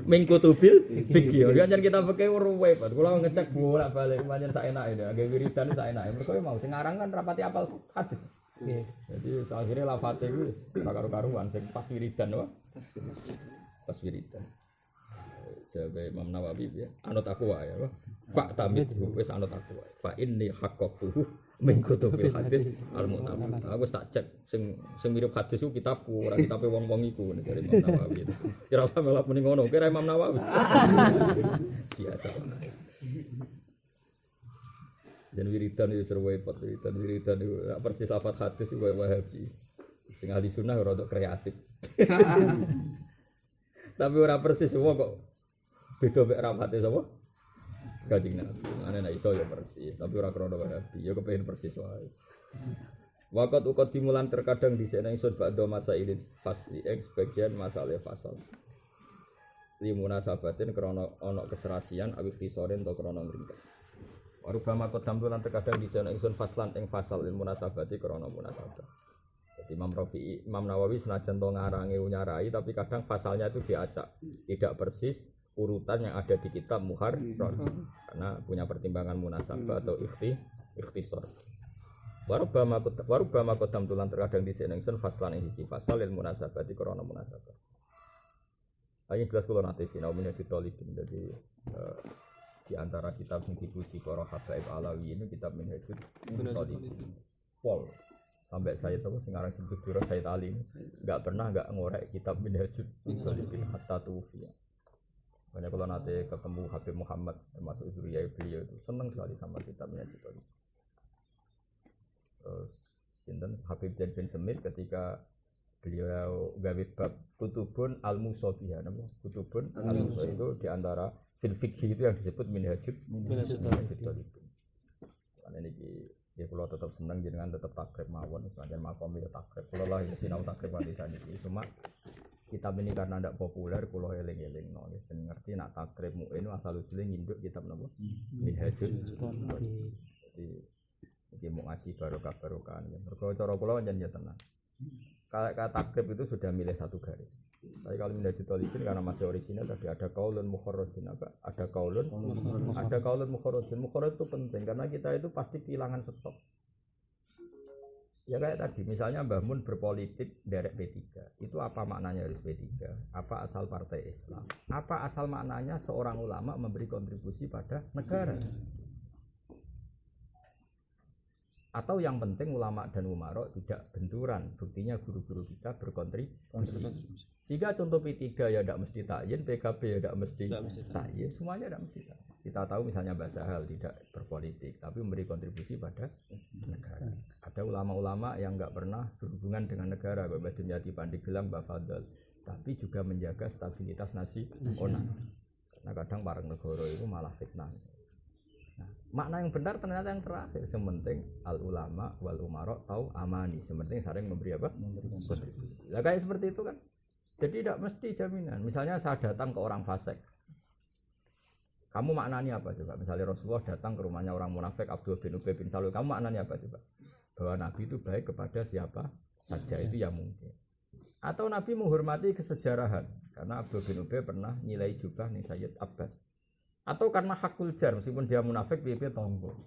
Min kutubil fikih. Yo jan kita fikih ruwet. Kula ngecek bolak-balik pancen sak enake ya. Nggih wiridan sak enake. Mergo mau sing aran kan rapati apal hadis. Nggih. Jadi akhire lafate wis ora karo-karuan sing pas wiridan wae. Pas wiridan. Jabe Imam Nawawi ya, anut aku wae ya. Fa tamit wis anut aku wae. Fa inni haqqatuhu min kutubil hadis al-mu'tamad. Aku tak cek sing mirip hadis ku kitabku, ora kitabe wong-wong iku dari Imam Nawawi. Kira apa melap muni ngono, kira Imam Nawawi. Biasa. Dan wiridan itu seru repot wiridan itu persis lafaz hadis itu Wahabi. Sing ahli sunnah rada kreatif. Tapi ora persis semua kok beda mek rapate sapa? Kanjeng Nabi. Ana nek iso ya persis, tapi ora krana Wahabi, ya kepengin persis wae. Waqat uqad dimulan terkadang disekne ingsun ba'da masailin fasli sebagian masalah fasal. Li munasabatin krana ana keserasian awit kisoren to krana ngringkes. Warubama qadam lan terkadang disekne ingsun faslan ing fasal ilmu munasabati krana munasabah. Jadi Imam Rafi'i, Imam Nawawi senajan to ngarange nyarai tapi kadang fasalnya itu diacak, tidak persis urutan yang ada di kitab Muharrar karena punya pertimbangan munasabah atau ikhtisar. Warubama qadam tulan terkadang disekne ingsun faslan ing siji fasal ilmu munasabati krana munasabah. Ayo jelas kula nate sinau menyang ditolipin. Jadi di antara kitab yang dipuji para habaib Alawi ini kitab Minhajul Talibin. Pol sampai saya tahu sekarang sebut dura Said Ali enggak ngorek kitab Minhajul Talibin hatta tufi. Banyak kalau nanti ketemu Habib Muhammad termasuk zuriyah beliau itu senang sekali sama kitab Minhajul Talibin. Terus sinten Habib Zain bin Semit ketika beliau gawe bab kutubun al-musabiha namanya kutubun al-musabiha itu di antara fil fikih itu yang disebut Minhajul Talibin. Karena ini ya kalau tetap senang jenengan tetap takrib mawon saja makom ya takrib. Kalau lah ya sinau takrib nanti saja. Cuma kitab ini karena tidak populer, kalau eling-eling no, ben ngerti nak takrib mu'in asal usulnya nginduk kitab napa Minhajul. Jadi iki mau ngaji barokah-barokahan. Mergo cara kula pancen ya tenang. Kalau takrib itu sudah milih satu garis. Tapi kalau Minhajul Talibin karena masih orisinal tadi ada qaulun mukharrajin apa? Ada qaulun mukharrajin. Mukharraj itu penting karena kita itu pasti kehilangan stok. Ya kayak tadi, misalnya Mbah Mun berpolitik derek P3. Itu apa maknanya harus P3? Apa asal partai Islam? Apa asal maknanya seorang ulama memberi kontribusi pada negara? Atau yang penting ulama dan umarok tidak benturan. Buktinya guru-guru kita berkontribusi. Jika contoh P3 ya tidak mesti takyin, PKB ya tidak mesti takyin, semuanya tidak mesti takyin. Kita tahu misalnya Mbah Sahal tidak berpolitik, tapi memberi kontribusi pada negara. Ada ulama-ulama yang enggak pernah berhubungan dengan negara, Mbah Dunyati Pandeglang, Mbah Fadl, tapi juga menjaga stabilitas nasional. Karena kadang bareng negara itu malah fitnah. Nah, makna yang benar ternyata yang terakhir, sementing al ulama wal umarok tahu amani, sementing saling memberi apa? Kontribusi. Lah kayak seperti itu kan. Jadi tidak mesti jaminan. Misalnya saya datang ke orang fasik. Kamu maknanya apa coba? Misalnya Rasulullah datang ke rumahnya orang munafik Abdul bin Ubay bin Salul. Kamu maknanya apa coba? Bahwa Nabi itu baik kepada siapa saja, itu yang mungkin. Atau Nabi menghormati kesejarahan karena Abdul bin Ubay pernah nilai jubah nih Sayyid Abbas. Atau karena hakul jar meskipun dia munafik dia tonggo.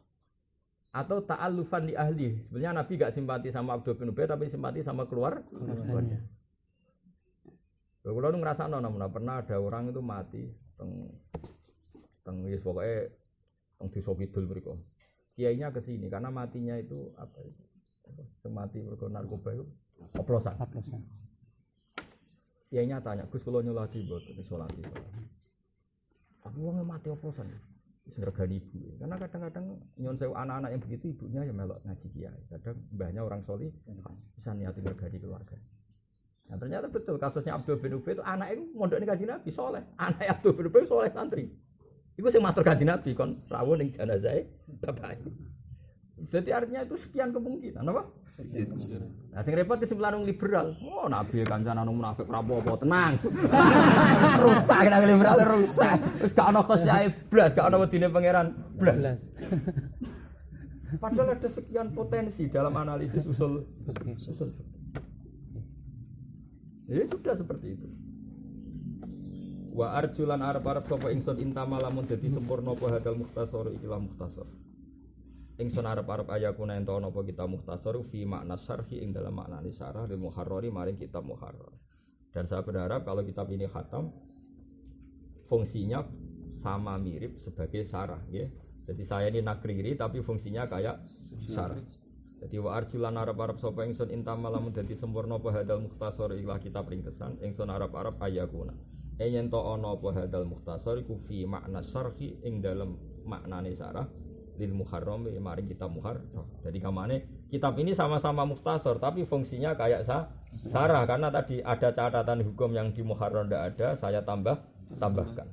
Atau ta'allufan li ahli. Sebenarnya Nabi gak simpati sama Abdul bin Ubay tapi simpati sama keluarganya. Kalau lu ngerasa nona pernah ada orang itu mati teng wis pokoke teng desa kidul mriku. Kiainya ke sini karena matinya itu apa itu? Mati mergo narkoba itu oplosan. Kiainya tanya, "Gus kula nyolati mboten?" Nyolati. Aku wong mati oplosan. Sergani ibu. Karena kadang-kadang nyon sewu anak-anak yang begitu ibunya ya melok ngaji kiai. Kadang mbahnya orang solih bisa niatin sergani keluarga. Nah ternyata betul kasusnya Abdul bin Ubay itu anak itu mondok ning Kanjeng Nabi soleh. Anak Abdul bin Ubay soleh santri. Iku sing matur Kanjeng Nabi kon rawuh ning janazahe bapak. Jadi artinya itu sekian kemungkinan apa? Nah sing repot kesimpulan wong liberal. Oh Nabi kancan anu munafik ora apa-apa tenang. Rusak nek liberal rusak. Wis gak ono khosyae blas, gak ono wedine pangeran blas. Padahal ada sekian potensi dalam analisis usul. Ya sudah seperti itu. Wa arjulan arep-arep sapa ingsun intama lamun dadi sempurna apa hadal mukhtasar ikilah mukhtasar. Ingsun arep-arep ayakuna ento ana apa kita mukhtasar fi makna syarhi ing dalam maknane syarah lil muharrari maring kitab muharrar. Dan saya berharap kalau kitab ini khatam fungsinya sama mirip sebagai syarah nggih. Jadi saya ini nakriri tapi fungsinya kayak syarah. Jadi wa arjulan arep-arep sapa ingsun intama lamun dadi sempurna apa hadal mukhtasar ikilah kitab ringkesan ingsun arep-arep ayakuna. Yen to ana apa hadal mukhtasar iku fi makna syarhi ing dalam maknane syarah lil muharram maring kitab muharrar. Jadi kamane kitab ini sama-sama mukhtasar tapi fungsinya kayak syarah karena tadi ada catatan hukum yang di muharrar ndak ada, saya tambahkan.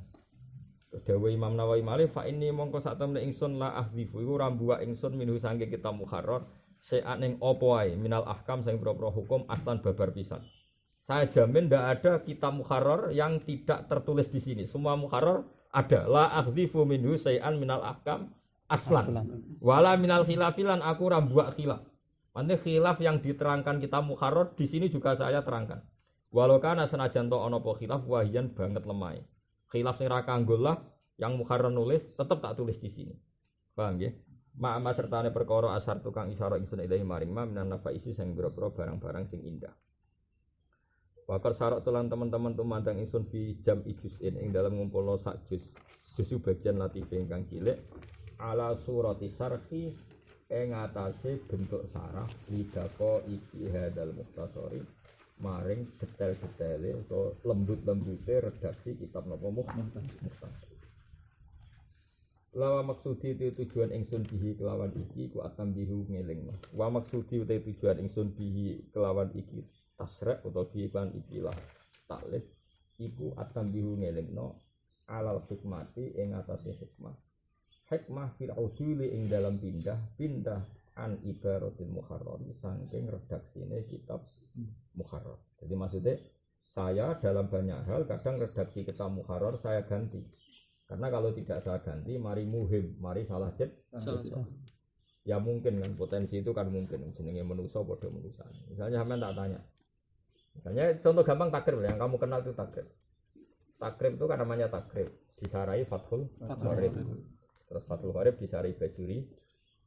Terus dawuh Imam Nawawi malih fa ini mongko sak temne ingsun la ahdzifu iku rambuwa ingsun minhu sangge kitab muharrar se'an ing apa wae minal ahkam sing propro hukum aslan babar pisan. Saya jamin ndak ada kitab muharrar yang tidak tertulis di sini. Semua muharrar ada. La ahdzifu minhu se'an minal ahkam aslan. Wala minal khilafilan aku rambuak khilaf. Nanti khilaf yang diterangkan kita muharrar di sini juga saya terangkan. Walau kana senajan to ana apa khilaf wahian banget lemah. Khilaf sing ra kanggo lah yang muharrar nulis tetap tak tulis di sini. Paham nggih? Ma'ama sertane perkara asar tukang isara ingsun ilahi maring ma minan nafaisi sing boro-boro barang-barang sing indah. Wakar syarat tulan teman-teman tumandang ingsun fi jam ijuzin ing dalam ngumpulno sak juz. Juz bagian latif ingkang cilik. Ala surati sarhi ing atase bentuk sarah lidako iki hadal mukhtasari maring detail-detaile atau lembut-lembute redaksi kitab napa mukhtasar. Lawa maksudi tujuan ingsun bihi kelawan iki ku atam bihu ngelingno. Wa maksudi tujuan ingsun bihi kelawan iki tasrek utawa bihi lan ikilah taklif iku atam bihu ngelingno alal hikmati ing atase hikmah. Hikmah fil uduli ing dalam pindah an ibaratil muharrar saking redaksine kitab muharrar. Jadi maksudnya saya dalam banyak hal kadang redaksi kitab muharrar saya ganti. Karena kalau tidak saya ganti mari muhim, mari salah jet. Ya mungkin kan potensi itu kan mungkin jenenge manusa padha manusa. Misalnya sampean tak tanya. Misalnya contoh gampang takrib yang kamu kenal itu takrib. Takrib itu kan namanya takrib, disarai fathul qarib. Terus Fathul Qarib disari Bajuri,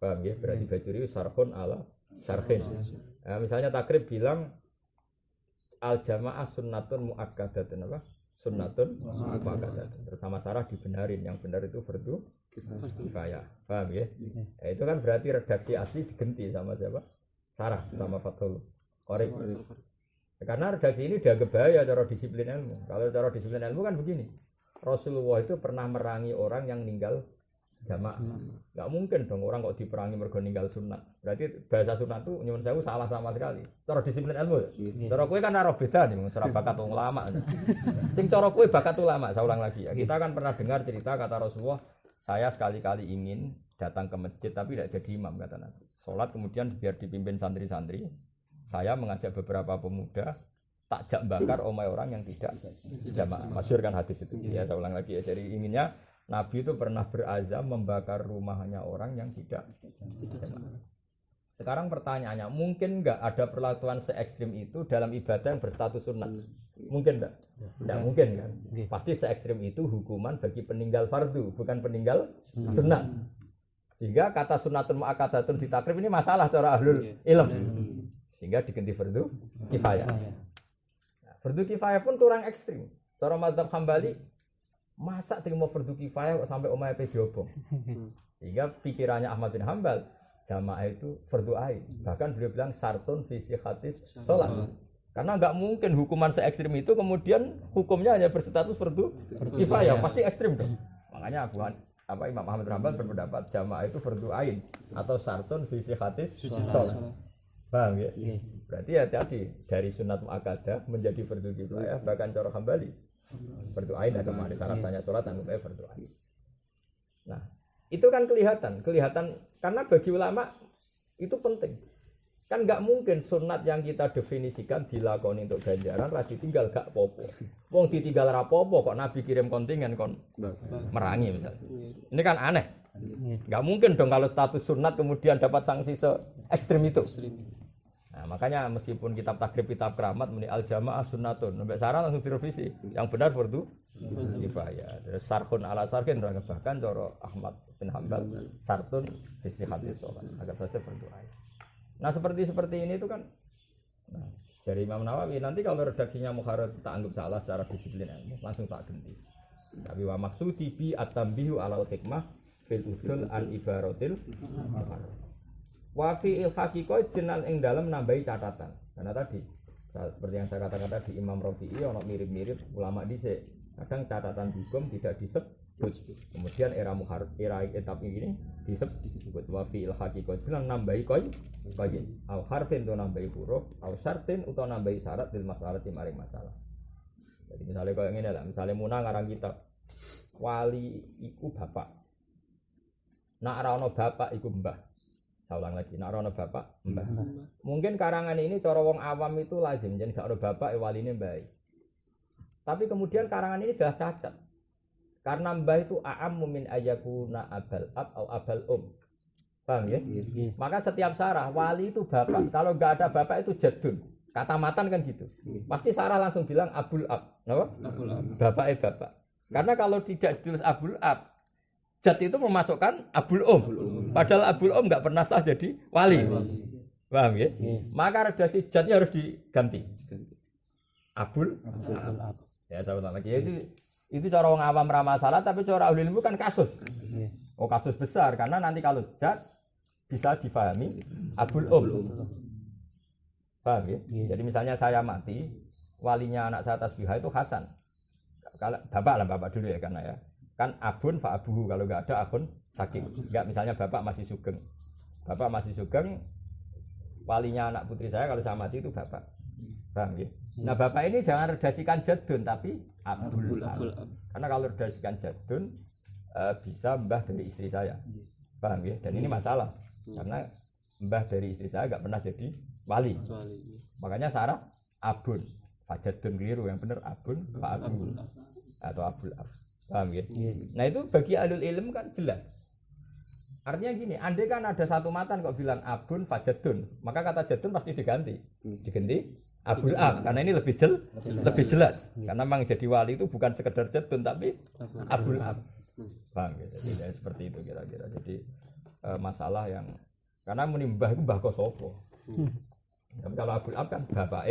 paham ya? Berarti Bajuri sarhun ala sarhin. Nah, misalnya takrib bilang al jamaah sunnatun muakkadatun apa? Sunnatun muakkadatun. Terus sama sarah dibenarin, yang benar itu fardu kifayah. Paham ya? Nah, itu kan berarti redaksi asli diganti sama siapa? Sarah sama Fathul Qarib. Karena redaksi ini dianggap bahaya cara disiplin ilmu. Kalau cara disiplin ilmu kan begini. Rasulullah itu pernah merangi orang yang ninggal jamaah. Enggak mungkin dong orang kok diperangi mergo ninggal sunat. Berarti bahasa sunat itu nyuwun sewu salah sama sekali. Cara disiplin ilmu. Cara kowe kan ora beda nih, cara bakat ulama. Sing cara kowe bakat ulama, saya ulang lagi ya. Kita kan pernah dengar cerita kata Rasulullah, saya sekali-kali ingin datang ke masjid tapi tidak jadi imam kata Nabi. Salat kemudian biar dipimpin santri-santri. Saya mengajak beberapa pemuda tak jak bakar omai orang yang tidak jamaah. Masyhur kan hadis itu. Ya saya ulang lagi ya. Jadi inginnya Nabi itu pernah berazam membakar rumahnya orang yang tidak jamaah. Sekarang pertanyaannya, mungkin enggak ada perlakuan se-ekstrim itu dalam ibadah yang berstatus sunnah? Mungkin enggak? Enggak mungkin kan? Pasti se-ekstrim itu hukuman bagi peninggal fardu, bukan peninggal sunnah. Sehingga kata sunnatun muakkadatun di takrib ini masalah cara ahlul ilm. Sehingga diganti fardu kifayah. Nah, fardu kifayah pun kurang ekstrim. Cara mazhab Hambali masa terima fardu kifayah sampai omahe pe diobong. Sehingga pikirannya Ahmad bin Hambal jamaah itu fardu ain. Bahkan beliau bilang syartun fi sihhatis shalah. Karena enggak mungkin hukuman se-ekstrim itu kemudian hukumnya hanya berstatus fardu kifayah, pasti ekstrim dong. Makanya apa Imam Ahmad bin Hanbal berpendapat jamaah itu fardu ain atau syartun fi sihhatis shalah. Paham ya? Berarti hati-hati dari sunat muakkadah menjadi fardu kifayah bahkan cara Hambali. Fardu ain atau ada syarat tanya salat anggapnya fardu ain. Nah, itu kan kelihatan karena bagi ulama itu penting. Kan nggak mungkin sunat yang kita definisikan dilakoni untuk ganjaran rasi tinggal gak popo. Wong ditinggal rapopo kok Nabi kirim kontingen kon merangi misalnya. Ini kan aneh. Nggak mungkin dong kalau status sunat kemudian dapat sanksi se ekstrim itu. Nah, makanya meskipun kitab takrib kitab keramat muni al jamaah sunnatun, sampai sarah langsung direvisi. Yang benar fardu kifayah. Terus sarhun ala sarhin bahkan cara Ahmad bin Hanbal sartun sisi hadis sholat agar saja fardu ain. Nah seperti ini itu kan, nah, dari Imam Nawawi nanti kalau redaksinya Mukharrar tak anggap salah secara disiplin ilmu langsung tak ganti. Tapi wa maksudi bi at-tanbihu alal hikmah fil usul an ibaratil Mukharrar. Wa fi il haqiqah jenal ing dalem nambahi catatan. Karena tadi seperti yang saya katakan tadi Imam Rafi'i ono mirip-mirip ulama dhisik. Kadang catatan hukum tidak disebut. Kemudian era etap ini disebut wa fi il haqiqah jenal nambahi qoi au harfin to nambahi huruf au syartin utawa nambahi syarat dil masalah di maring masalah. Jadi misalnya kayak ngene lah, misalnya Munah ngarang kitab wali iku bapak. Nak ora ono bapak iku mbah. Saya ulang lagi, nak ora ono bapak mbah. Mungkin karangan ini cara wong awam itu lazim jen gak ono bapak waline mbah. Tapi kemudian karangan ini sudah cacat. Karena mbah itu a'ammu min ayakuna abal ab atau abal Paham ya? Maka setiap sarah wali itu bapak. Kalau enggak ada bapak itu jadun. Kata matan kan gitu. Pasti sarah langsung bilang abul ab. Kenapa? Abul ab. Bapak. Karena kalau tidak ditulis abul ab, jad itu memasukkan abul Padahal abul enggak pernah sah jadi wali. Paham ya? Maka redaksi jadnya harus diganti. Abul ab. Ya saya ulang lagi. Itu cara orang awam ramasalah, tapi cara ahli ilmu kan kasus. Oh kasus besar karena nanti kalau jad bisa difahami abul Paham ya? Jadi misalnya saya mati, walinya anak saya tasbihah itu Hasan. Kalau bapak dulu ya karena ya. Kan abun fa abuhu kalau enggak ada akhun saking. Enggak misalnya bapak masih sugeng. Walinya anak putri saya kalau saya mati itu bapak. Paham ya? Nah bapak ini jangan redasikan jadun tapi abul ab. Karena kalau redasikan jadun bisa mbah dari istri saya. Paham ya? Dan ini masalah. Karena mbah dari istri saya enggak pernah jadi wali. Makanya Sarah abun. Fajadun keliru, yang benar abun fa abul atau abul ab. Paham ya? Nah itu bagi ahlul ilm kan jelas. Artinya gini, andai kan ada satu matan kok bilang abun fajadun, maka kata jadun pasti diganti abul ab, karena ini lebih jelas. Karena memang jadi wali itu bukan sekedar jadun tapi abul ab. Paham ya? Jadi seperti itu kira-kira. Jadi masalah yang karena menimbah itu mbah kosopo. Tapi kalau abul ab kan bapak.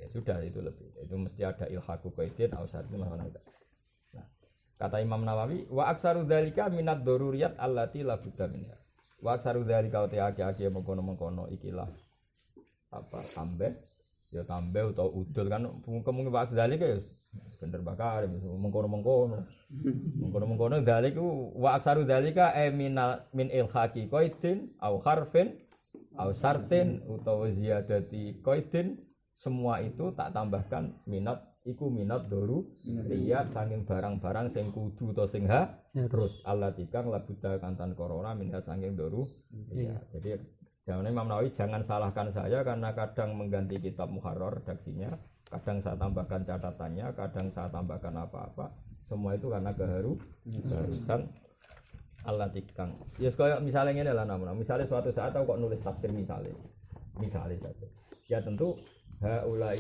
Ya sudah itu lebih. Itu mesti ada ilhaku qaidin au syartin mana. Nah, kata Imam Nawawi wa aksaru dzalika minad daruriyat allati la budda minha. Wa aksaru dzalika wa ta'aki mengkono ikilah apa tambah atau udul kan mungkin waktu dzalika ya bener bakar mengkono dzalika wa aksaru dzalika min ilhaqi qaidin au harfin au syartin utawa ziyadati qaidin semua itu tak tambahkan minat doru lihat saking barang-barang sing kudu atau sing terus Allah tikang labuda kantan corona minha saking doru iya. Jadi jangan Imam Nawawi jangan salahkan saya karena kadang mengganti kitab Mukharrar redaksinya, kadang saya tambahkan catatannya, kadang saya tambahkan apa-apa, semua itu karena keharusan Allah tikang. Ya kayak misalnya ini lah namanya, misalnya suatu saat aku kok nulis tafsir misalnya saja. Ya tentu haulai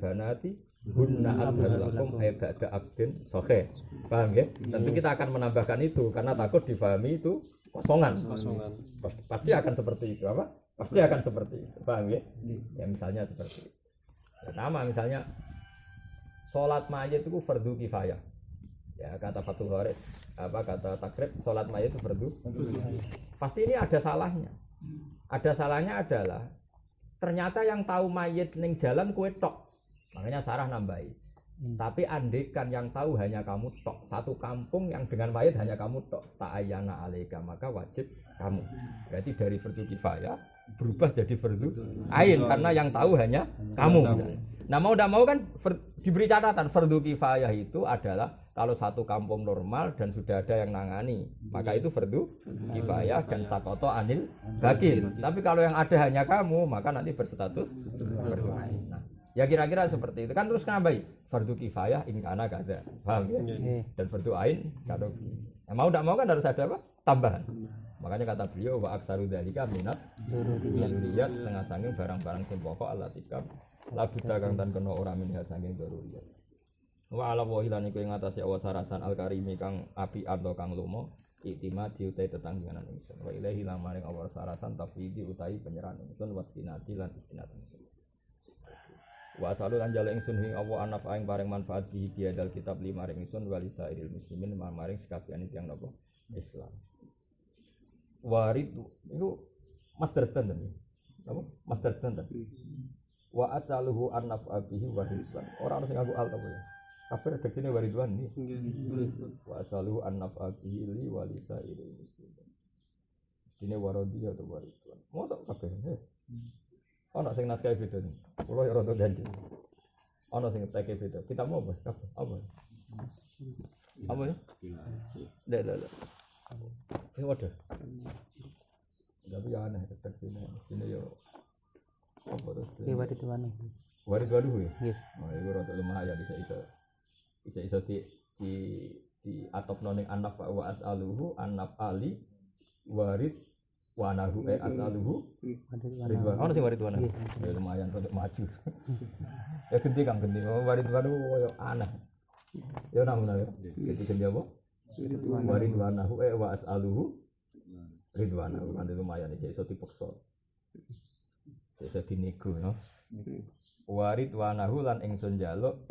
banati hunna abdalakum ba'da abdin sahih. Paham ya? Tentu kita akan menambahkan itu karena takut difahami itu kosongan. Pasti akan seperti itu apa? Pasti akan seperti itu. Paham ya? Ya misalnya seperti itu. Pertama misalnya salat mayit itu fardu kifayah. Ya kata Fathul Gharis, kata takrib salat mayit itu fardu. Pasti ini ada salahnya. Ada salahnya adalah ternyata yang tahu mayit ning jalan kue tok. Makanya Sarah nambahi. Tapi andekan yang tahu hanya kamu tok, satu kampung yang dengan mayit hanya kamu tok, ta'ayyana alaika, maka wajib kamu. Berarti dari fardu kifayah berubah jadi fardu ain karena yang tahu hanya kamu. Misalnya. Nah mau tidak mau kan diberi catatan fardu kifayah itu adalah kalau satu kampung normal dan sudah ada yang nangani, maka itu fardu kifayah dan sakoto anil bakin. Tapi kalau yang ada hanya kamu, maka nanti berstatus fardu ain. Nah, ya kira-kira seperti itu kan terus nambahi fardu kifayah in kana kada. Paham ya? Dan fardu ain kalau mau tidak mau kan harus ada apa? Tambahan. Makanya kata beliau wa aksaru dzalika minat dzurriyyat setengah sanging barang-barang sing pokok alatika la buta kang tan kena ora minha sanging dzurriyyat. Wa ala wa hilani ku ing ngatasi awasarasan al karimi kang api atau kang lumo iktimad diutai tetangganan ingsun. Wa ilahi lang maring awasarasan tafwidi utai penyerahan ingsun wastinati lan istinat ingsun. Wa asalu lan jale ingsun ing Allah anaf aing paring manfaat bihi biadal kitab lima ring ingsun walisa iril muslimin maring sekabian tiyang napa Islam. Warid itu master standard ya. Apa? Master standard. Wa asaluhu an naf'abihi waridwan. Ora ono sing nganggo al ta ya. Kabeh redaksine waridwan iki. Wa asaluhu an naf'abihi li walisa ilil muslimin. Dene waradiya atau waridwan. Mosok kabeh. Ono sing naskah beda. Kulo ya rada ganti. Ono sing teke beda. Kita mau apa? Kabeh. Apa? Apa ya? Ndak. Ini waduh. Tapi ya aneh tetap sini yo. Apa terus? Iya waridwan. Waridwan ya. Iya. Oh itu rada lumayan bisa di atop noning anaf wa as'aluhu anaf ali warid wa anahu as'aluhu waridwan. Oh sing waridwan. Ya lumayan rada maju. Ya gede Kang gede. Waridwan yo aneh. Ya namun ya. Gede apa? Waridwanahu wa as'aluhu ridwanahu kan lumayan iki iso dipeksa. Iso dinego no. Waridwanahu lan ingsun njaluk